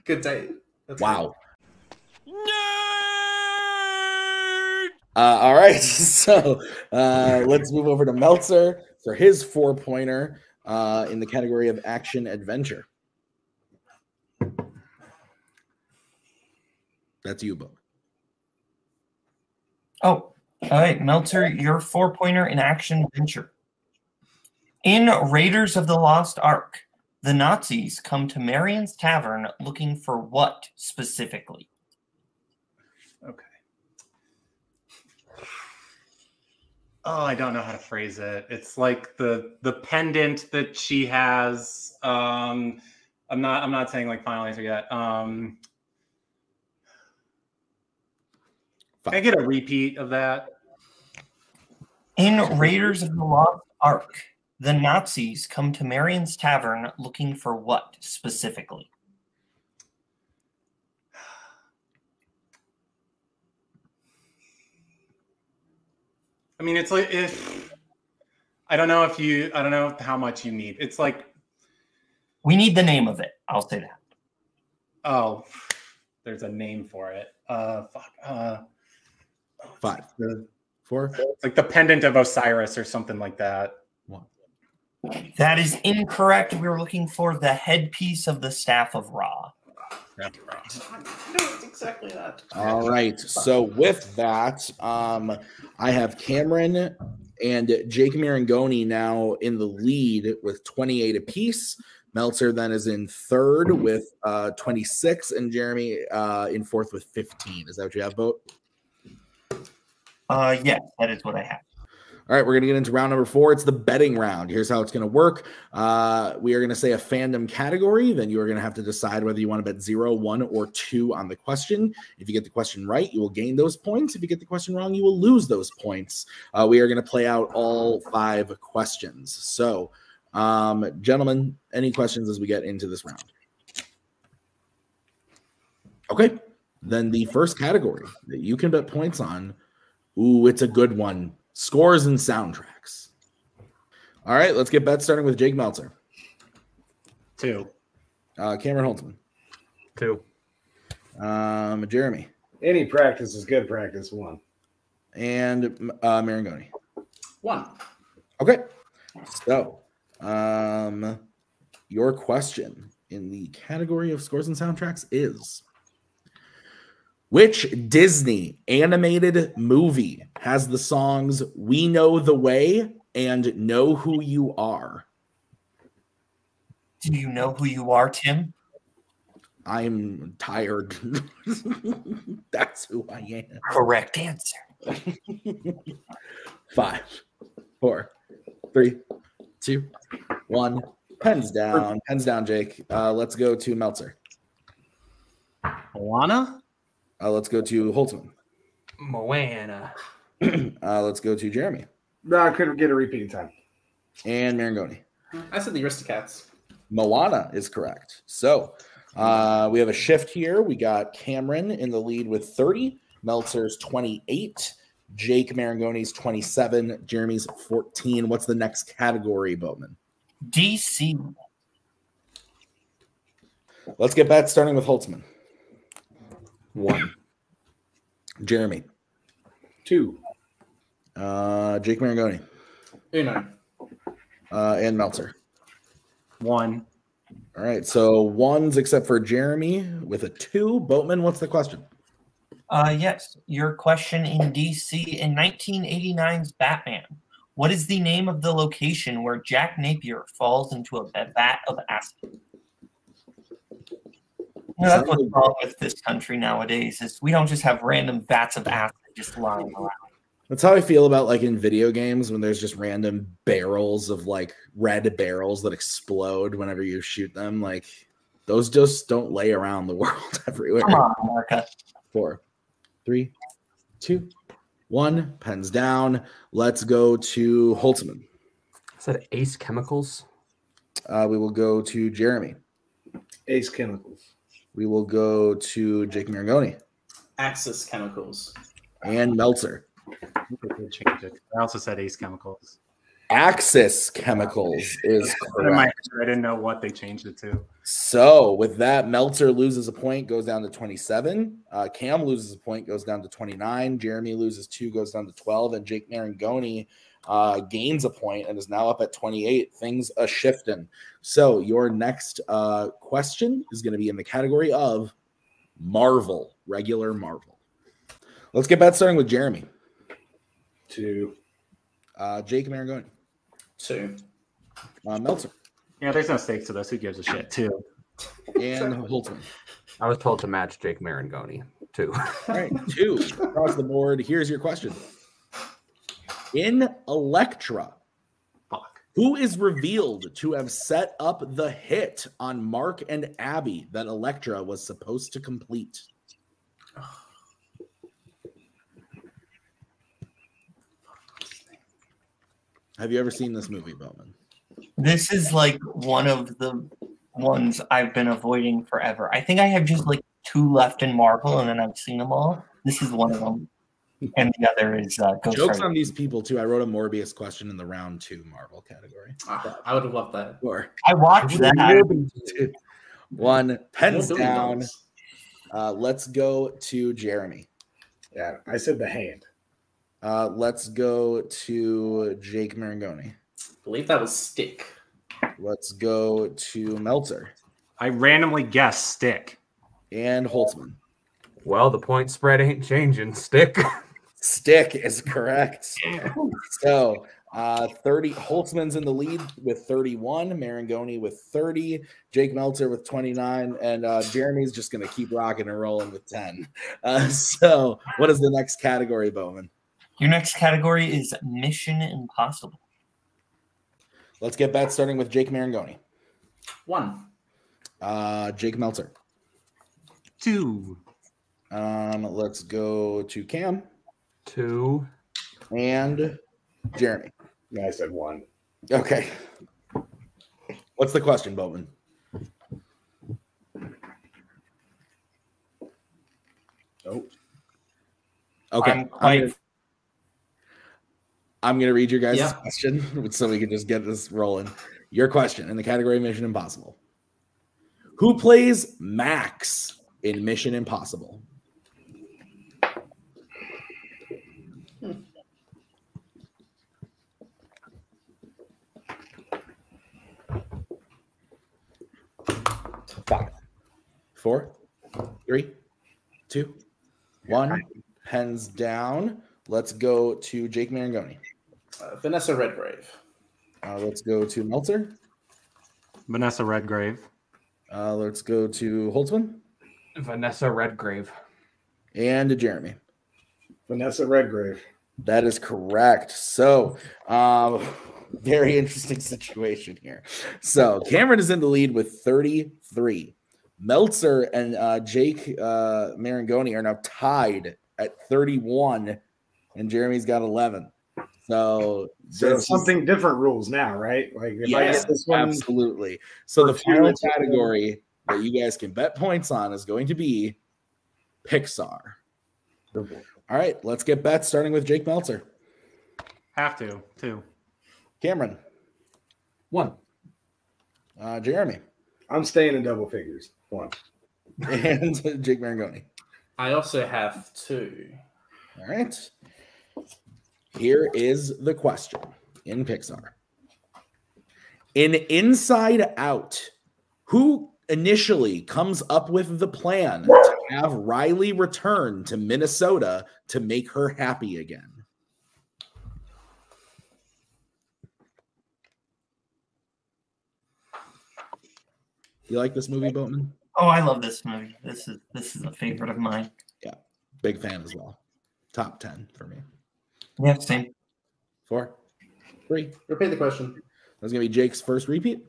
Good date. That's wow. All right. So let's move over to Meltzer for his 4-pointer in the category of action adventure. That's you, Bo. Oh, all right. Meltzer, your 4-pointer in action adventure. In Raiders of the Lost Ark, the Nazis come to Marion's Tavern looking for what specifically? Okay. Oh, I don't know how to phrase it. It's like the pendant that she has. I'm not saying like final answer yet. Can I get a repeat of that? In Raiders of the Lost Ark, the Nazis come to Marion's Tavern looking for what specifically? I mean, it's like if I don't know how much you need. It's like we need the name of it. I'll say that. Oh, there's a name for it. Fuck. 5, 4. It's like the pendant of Osiris or something like that. That is incorrect. We were looking for the headpiece of the Staff of Ra. No, it's exactly that. All right. So with that, I have Cameron and Jake Marangoni now in the lead with 28 apiece. Meltzer then is in third with 26, and Jeremy in fourth with 15. Is that what you have, Boat? Yes, that is what I have. All right, we're going to get into round number 4. It's the betting round. Here's how it's going to work. We are going to say a fandom category. Then you are going to have to decide whether you want to bet 0, 1, or 2 on the question. If you get the question right, you will gain those points. If you get the question wrong, you will lose those points. We are going to play out all 5 questions. So, gentlemen, any questions as we get into this round? Okay, then the first category that you can bet points on, ooh, it's a good one. Scores and soundtracks. All right, let's get bets starting with Jake Meltzer. 2. Cameron Holtzman. 2. Jeremy. Any practice is good practice. 1. And Marangoni. 1. Okay. So, your question in the category of scores and soundtracks is: which Disney animated movie has the songs "We Know the Way" and "Know Who You Are"? Do you know who you are, Tim? I'm tired. That's who I am. Correct answer. 5, 4, 3, 2, 1. Pens down. Pens down, Jake. Let's go to Meltzer. Moana? Let's go to Holtzman. Moana. Let's go to Jeremy. No, I couldn't get a repeat time. And Marangoni. I said the Aristocats. Moana is correct. So we have a shift here. We got Cameron in the lead with 30. Meltzer's 28. Jake Marangoni's 27. Jeremy's 14. What's the next category, Boatman? DC. Let's get bets starting with Holtzman. 1. Jeremy. 2. Jake Marangoni. 1. And Meltzer. 1. All right, so 1s except for Jeremy with a 2. Boatman, what's the question? Yes, your question in DC in 1989's Batman. What is the name of the location where Jack Napier falls into a vat of acid? You know, that's what's wrong with this country nowadays is we don't just have random vats of acid just lying around. That's how I feel about like in video games when there's just random barrels of like red barrels that explode whenever you shoot them. Like those just don't lay around the world everywhere. Come on, America. 4, 3, 2, 1. Pens down. Let's go to Holtzman. Is that Ace Chemicals? We will go to Jeremy. Ace Chemicals. We will go to Jake Marangoni. Axis Chemicals. And Meltzer. I also said Ace Chemicals. Axis Chemicals is correct. I didn't know what they changed it to. So with that, Meltzer loses a point, goes down to 27. Cam loses a point, goes down to 29. Jeremy loses 2, goes down to 12. And Jake Marangoni gains a point and is now up at 28. Things are shifting. So your next question is going to be in the category of Marvel, regular Marvel. Let's get bets starting with Jeremy. 2. Jake Marangoni. 2. Meltzer. Yeah, there's no stakes to this. Who gives a shit? 2. And Holtzman. I was told to match Jake Marangoni. 2. All right, 2 across the board. Here's your question. In Elektra, who is revealed to have set up the hit on Mark and Abby that Elektra was supposed to complete? Have you ever seen this movie, Boatman? This is like one of the ones I've been avoiding forever. I think I have just like 2 left in Marvel, and then I've seen them all. This is one of them. And the other is Ghost Jokes Rider. on these people, too. I wrote a Morbius question in the round 2 Marvel category. I would have loved that. I watched that. 1. Pens down. Let's go to Jeremy. Yeah, I said the hand. Let's go to Jake Marangoni. I believe that was Stick. Let's go to Meltzer. I randomly guessed Stick. And Holtzman. Well, the point spread ain't changing. Stick. Stick is correct. So Holtzman's in the lead with 31, Marangoni with 30, Jake Meltzer with 29, and Jeremy's just going to keep rocking and rolling with 10. So what is the next category, Bowman? Your next category is Mission Impossible. Let's get bets starting with Jake Marangoni. 1. Jake Meltzer. 2. Let's go to Cam. 2. And Jeremy. I said 1. Okay. What's the question, Boatman? Oh. Okay. I'm going to read your guys' question so we can just get this rolling. Your question in the category Mission Impossible. Who plays Max in Mission Impossible? Five, 4, 3, 2, 1. Pens down. Let's go to Jake Marangoni. Vanessa Redgrave. Let's go to Meltzer. Vanessa Redgrave. Let's go to Holtzman. Vanessa Redgrave. And Jeremy. Vanessa Redgrave. That is correct. So, very interesting situation here. So, Cameron is in the lead with 33. Meltzer and Jake Marangoni are now tied at 31, and Jeremy's got 11. So something different rules now, right? Like if I get this one, absolutely. So the final category that you guys can bet points on is going to be Pixar. All right, let's get bets starting with Jake Meltzer. Have to. 2. Cameron. 1. Jeremy. I'm staying in double figures. 1. And Jake Marangoni. I also have 2. All right. Here is the question in Pixar. In Inside Out, who initially comes up with the plan to have Riley return to Minnesota to make her happy again? You like this movie, Boatman? Oh, I love this movie. This is a favorite of mine. Yeah, big fan as well. Top 10 for me. Yeah, same. 4, 3. Repeat the question. That's going to be Jake's first repeat.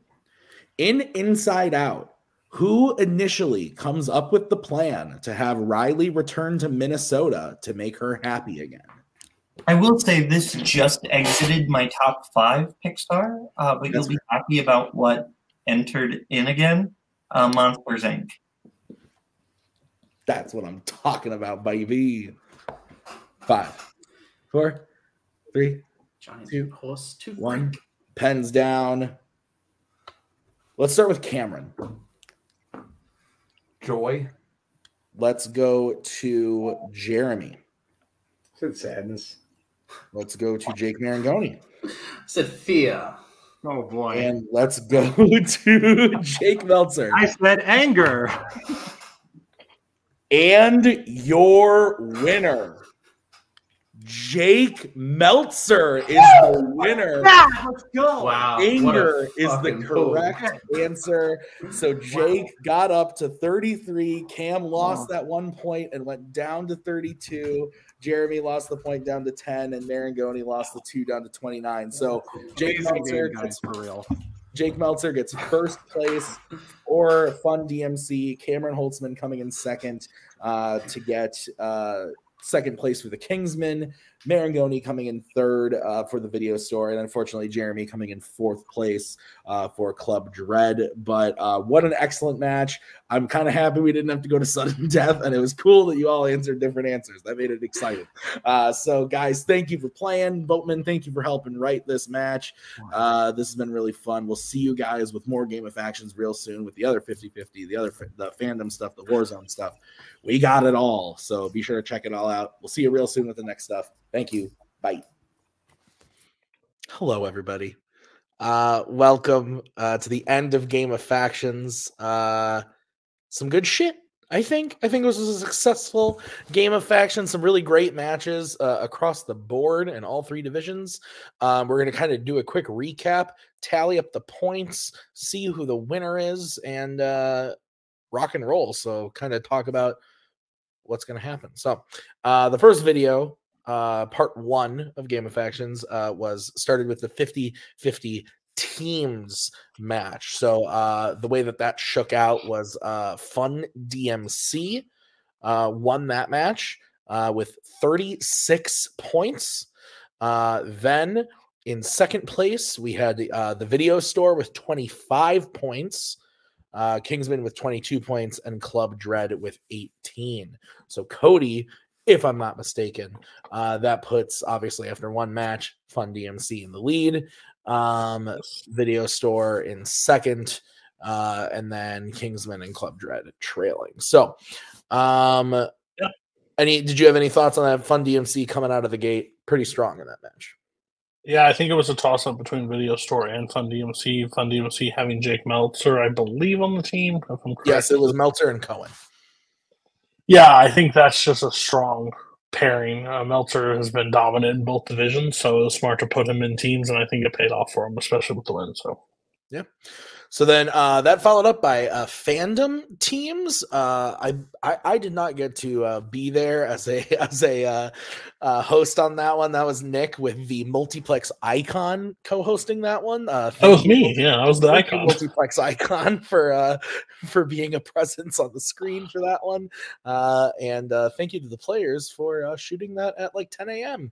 In Inside Out, who initially comes up with the plan to have Riley return to Minnesota to make her happy again? I will say this just exited my top 5 Pixar, but you'll be happy about what entered in again. Monsters, Inc. That's what I'm talking about, baby. 5, 4, 3, 2, 1. Pens down. Let's start with Cameron. Joy. Let's go to Jeremy. Said sadness. Let's go to Jake Marangoni. Said fear. Oh boy. And let's go to Jake Meltzer. I said anger. And your winner, Jake Meltzer, is the winner. Yeah, let's go. Wow. Anger is the correct answer. So Jake got up to 33. Cam lost that 1 point and went down to 32. Jeremy lost the point down to 10, and Marangoni lost the 2 down to 29. So Jake Meltzer gets first place or Fun DMC. Cameron Holtzman coming in second to get second place for the Kingsman. Marangoni coming in third for the video store, and unfortunately Jeremy coming in fourth place for Club Dread. But what an excellent match. I'm kind of happy we didn't have to go to sudden death, and it was cool that you all answered different answers. That made it exciting. So guys, thank you for playing. Boatman, thank you for helping write this match. This has been really fun. We'll see you guys with more Game of Factions real soon with the other 50-50, the fandom stuff, the Warzone stuff. We got it all, so be sure to check it all out. We'll see you real soon with the next stuff. Thank you. Bye. Hello, everybody. Welcome to the end of Game of Factions. Some good shit, I think it was a successful game of faction. Some really great matches across the board in all three divisions. We're going to kind of do a quick recap, tally up the points, see who the winner is, and rock and roll. So kind of talk about what's going to happen. So the first video, part 1 of Game of Factions, was started with the 50-50 teams match. So the way that shook out was Fun DMC won that match with 36 points. Then in second place, we had the Video Store with 25 points. Kingsman with 22 points, and Club Dread with 18. So Cody, if I'm not mistaken, that puts, obviously, after one match, Fun DMC in the lead, Video Store in second, and then Kingsman and Club Dread trailing. So did you have any thoughts on that? Fun DMC coming out of the gate pretty strong in that match. Yeah, I think it was a toss-up between Video Store and Fun DMC. Fun DMC having Jake Meltzer, I believe, on the team. If I'm correct. Yes, it was Meltzer and Cohen. Yeah, I think that's just a strong pairing. Meltzer has been dominant in both divisions, so it was smart to put him in teams, and I think it paid off for him, especially with the win. So, yeah. So then that followed up by Fandom teams. I did not get to be there as a host on that one. That was Nick with the Multiplex Icon co-hosting that one. That was me. Yeah, I was the icon. Multiplex Icon for being a presence on the screen for that one. And thank you to the players for shooting that at like 10 a.m.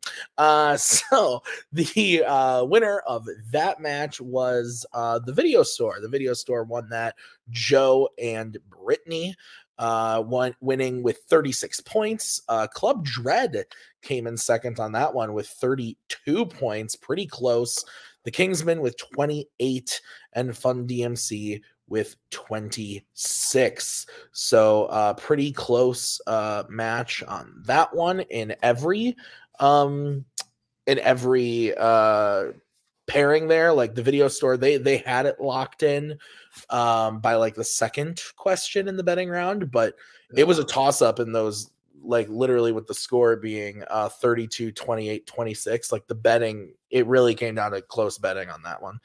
So the winner of that match was the Video Store. The Video Store won that. Joe and Brittany winning with 36 points. Club Dread came in second on that one with 32 points, pretty close. The Kingsman with 28 and Fun DMC with 26. So pretty close match on that one. In every pairing there, like the Video Store, they had it locked in by like the second question in the betting round, but it was a toss-up in those, like literally with the score being 32, 28, 26. Like the betting, it really came down to close betting on that one.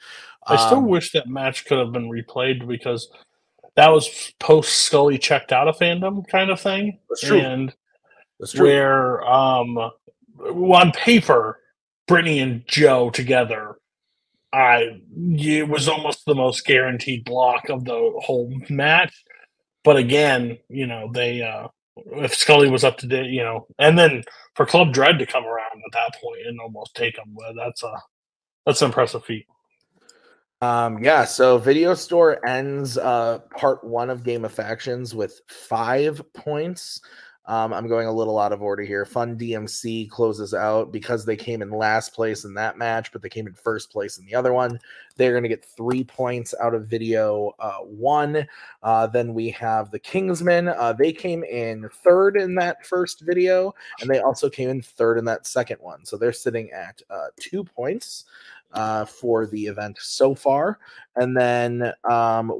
I still wish that match could have been replayed because that was post Scully checked out of Fandom kind of thing. That's true. And that's true. Where on paper, Brittany and Joe together, it was almost the most guaranteed block of the whole match. But again, they if Scully was up to date, and then for Club Dread to come around at that point and almost take them, that's an impressive feat. Yeah, so Video Store ends part 1 of Game of Factions with 5 points. I'm going a little out of order here. Fun DMC closes out because they came in last place in that match, but they came in first place in the other one. They're going to get 3 points out of Video 1. Then we have the Kingsmen. They came in third in that first video, and they also came in third in that second one. So they're sitting at 2 points for the event so far. And then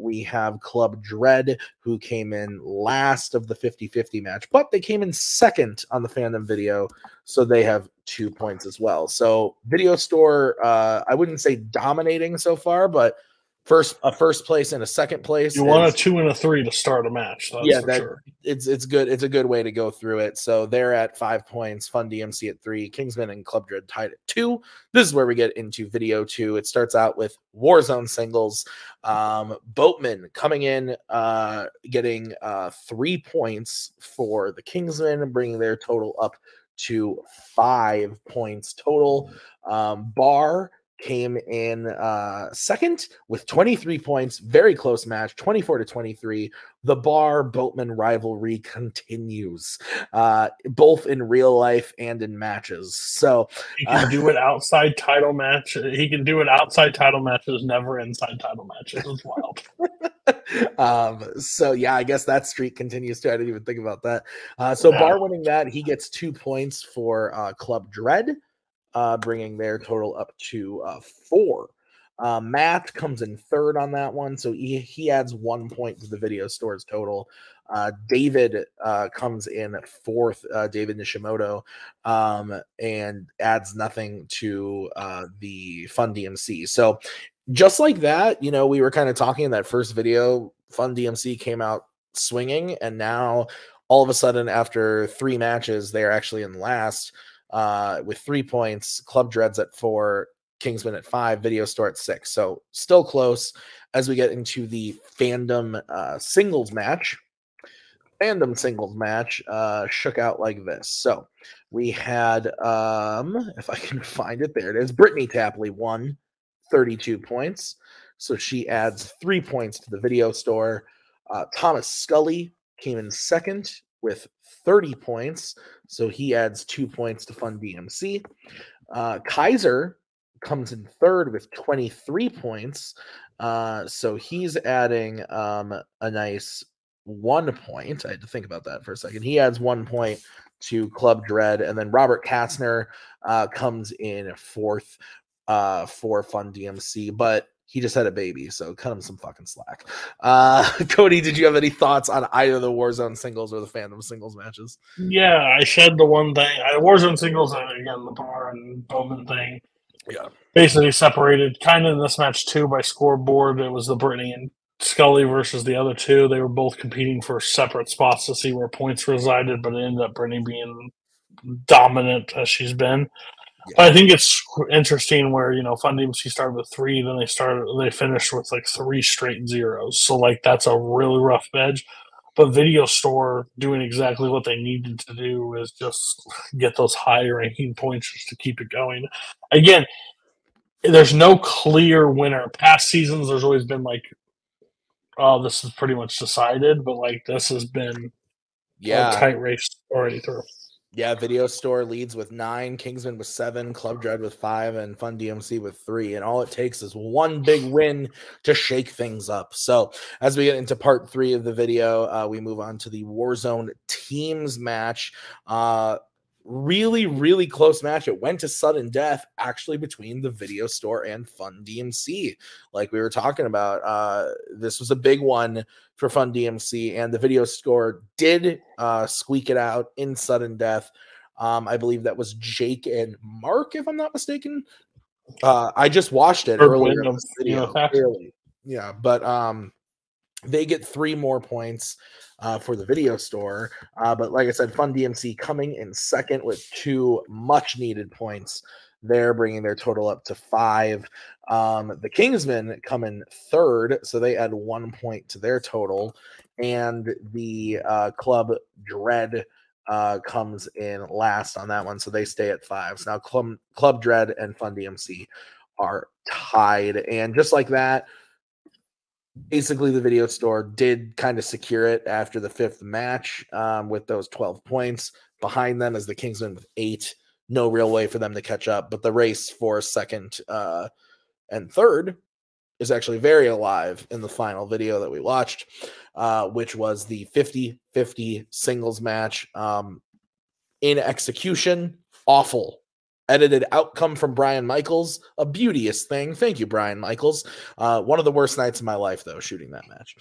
we have Club Dread, who came in last of the 50-50 match, but they came in second on the Fandom video, so they have 2 points as well. So Video Store, I wouldn't say dominating so far, but a first place and a second place. You want a 2 and a 3 to start a match. Sure. It's good. It's a good way to go through it. So they're at 5 points. Fun DMC at 3. Kingsman and Club Dread tied at 2. This is where we get into Video 2. It starts out with Warzone singles. Boatman coming in, getting 3 points for the Kingsman, bringing their total up to 5 points total. Bar came in second with 23 points. Very close match, 24-23. The Bar Boatman rivalry continues, both in real life and in matches. So he can do it outside title match. He can do it outside title matches, never inside title matches. It's wild. So yeah, I guess that streak continues too. I didn't even think about that. So Bar winning that, he gets 2 points for Club Dread, bringing their total up to 4. Matt comes in third on that one, so he adds 1 point to the video store's total. David comes in fourth, David Nishimoto, and adds nothing to the Fun DMC. So just like that, you know, we were kind of talking in that first video, Fun DMC came out swinging, and now all of a sudden, after 3 matches, they're actually in last with 3 points. Club Dreads at 4, Kingsman at 5, Video Store at 6. So still close as we get into the Fandom singles match. Fandom singles match shook out like this. So we had, if I can find it, there it is. Brittany Tapley won 32 points. So she adds 3 points to the Video Store. Thomas Scully came in second with 30 points. So he adds 2 points to Fun DMC. Kaiser comes in third with 23 points. So he's adding a nice 1 point. I had to think about that for a second. He adds 1 point to Club Dread. And then Robert Katzner comes in fourth for Fun DMC, but he just had a baby, so cut him some fucking slack. Cody, did you have any thoughts on either the Warzone singles or the Fandom singles matches? Yeah, I said the one thing. Warzone singles, again, the Bar and Boatman thing. Yeah. Basically separated kind of in this match, too, by scoreboard. It was the Brittany and Scully versus the other two. They were both competing for separate spots to see where points resided, but it ended up Brittany being dominant as she's been. Yeah. I think it's interesting where, you know, Fun DMC started with 3, then they finished with like 3 straight zeros. So like that's a really rough edge. But Video Store doing exactly what they needed to do is just get those high ranking points just to keep it going. Again, there's no clear winner. Past seasons, there's always been like, oh, this is pretty much decided, but like this has been a tight race already through. Yeah, Video Store leads with 9, Kingsman with 7, Club Dread with 5, and Fun DMC with 3. And all it takes is one big win to shake things up. So as we get into part 3 of the video, we move on to the Warzone teams match. Really, really close match. It went to sudden death, actually, between the Video Store and Fun DMC. Like we were talking about, this was a big one for Fun DMC, and the Video Store did squeak it out in sudden death. I believe that was Jake and Mark, if I'm not mistaken. I just watched it earlier in this video. Yeah, but they get 3 more points for the Video Store. But like I said, Fun DMC coming in second with 2 much-needed points. They're bringing their total up to 5. The Kingsmen come in third, so they add 1 point to their total. And the Club Dread comes in last on that one, so they stay at 5. So now Club Dread and Fun DMC are tied. And just like that, basically the Video Store did kind of secure it after the 5th match with those 12 points. Behind them is the Kingsmen with 8. No real way for them to catch up, but the race for second and third is actually very alive in the final video that we watched, which was the 50-50 singles match. In execution, awful. Edited outcome from Brian Michaels, a beauteous thing. Thank you, Brian Michaels. One of the worst nights of my life, though, shooting that match.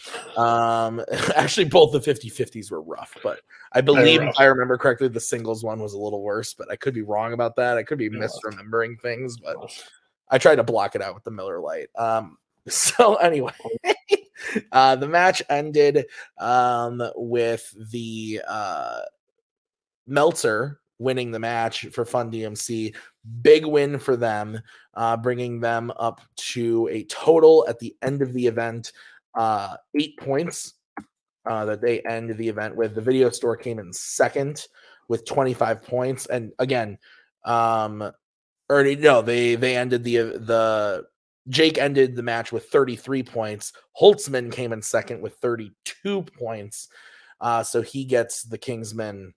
Actually, both the 50-50s were rough, but I believe, if I remember correctly, the singles one was a little worse, but I could be wrong about that. I could be misremembering things, but I tried to block it out with the Miller Lite. So anyway, the match ended with the Meltzer winning the match for Fun DMC. Big win for them, bringing them up to a total at the end of the event, 8 points that they end the event with. The Video Store came in second with 25 points. And again, they ended the Jake ended the match with 33 points. Holtzman came in second with 32 points. So he gets the Kingsmen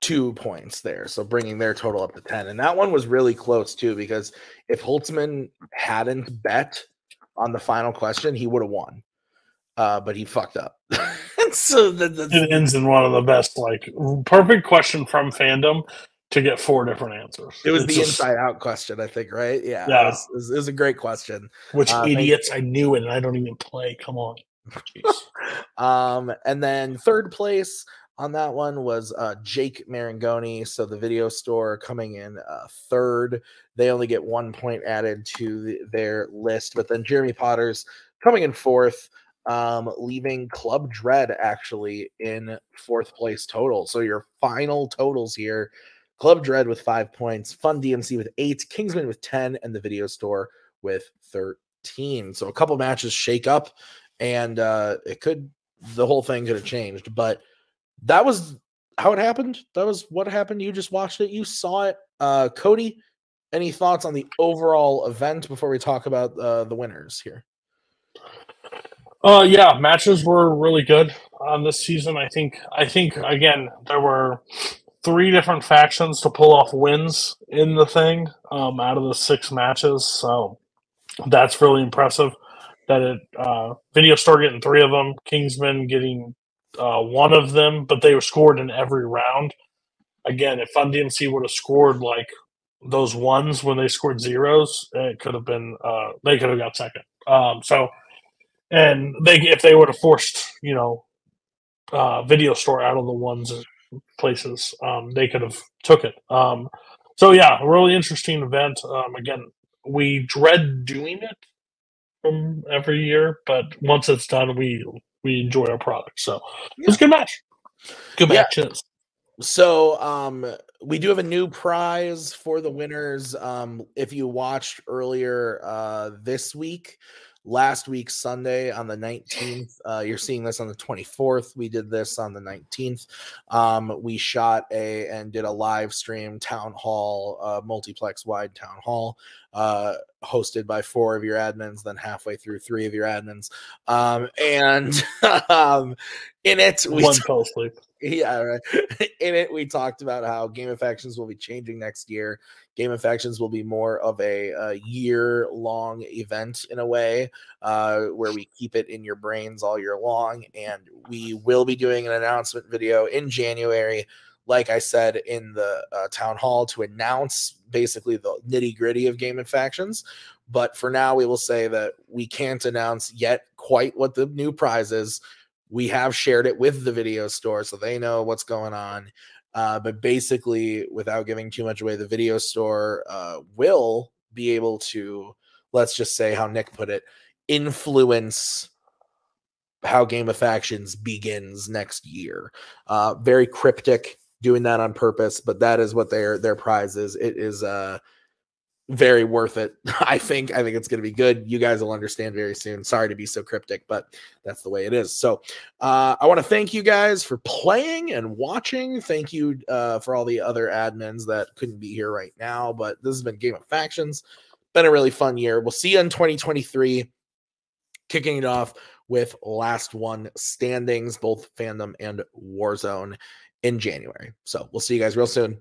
2 points there, so bringing their total up to 10. And that one was really close too, because if Holtzman hadn't bet on the final question, he would have won, but he fucked up. So it ends in one of the best, like, perfect question from Fandom. to get 4 different answers. It was the inside out question, I think, right? Yeah. Yeah. It was a great question. Which idiots, I knew it and I don't even play. Come on. And then third place on that one was Jake Marangoni. So the video store coming in third. They only get 1 point added to their list. But then Jeremy Potter's coming in fourth, leaving Club Dread actually in fourth place total. So your final totals here: Club Dread with 5 points, Fun DMC with 8, Kingsman with 10, and the video store with 13. So a couple matches shake up, and the whole thing could have changed. But that was how it happened. That was what happened. You just watched it. You saw it. Cody, any thoughts on the overall event before we talk about the winners here? Yeah, matches were really good on this season. I think again, there were 3 different factions to pull off wins in the thing out of the 6 matches. So that's really impressive. That video store getting 3 of them, Kingsman getting 1 of them, but they were scored in every round. Again, if Fun DMC would have scored like those ones when they scored zeros, it could have been they could have got second. And if they would have forced, video store out of the ones places, they could have took it. So yeah, a really interesting event. Again, we dread doing it from every year, but once it's done, we enjoy our product. So it was a good match. Good matches. So we do have a new prize for the winners. If you watched earlier this week, last week Sunday on the 19th, you're seeing this on the 24th. We did this on the 19th. We shot and did a live stream town hall, multiplex wide town hall, hosted by 4 of your admins, then halfway through 3 of your admins. In it, we fell asleep. Yeah, right. In it, we talked about how Game of Factions will be changing next year. Game of Factions will be more of a year-long event in a way, where we keep it in your brains all year long. And we will be doing an announcement video in January, like I said, in the town hall, to announce basically the nitty-gritty of Game of Factions. But for now, we will say that we can't announce yet quite what the new prize is. We have shared it with the video store, so they know what's going on. But basically, without giving too much away, the video store will be able to, let's just say how Nick put it, influence how Game of Factions begins next year. Very cryptic, doing that on purpose, but that is what their prize is. It is very worth it. I think it's going to be good. You guys will understand very soon. Sorry to be so cryptic, but that's the way it is. So I want to thank you guys for playing and watching. Thank you for all the other admins that couldn't be here right now, but this has been Game of Factions. Been a really fun year. We'll see you in 2023, kicking it off with Last One Standings, both Fandom and Warzone, in January. So we'll see you guys real soon.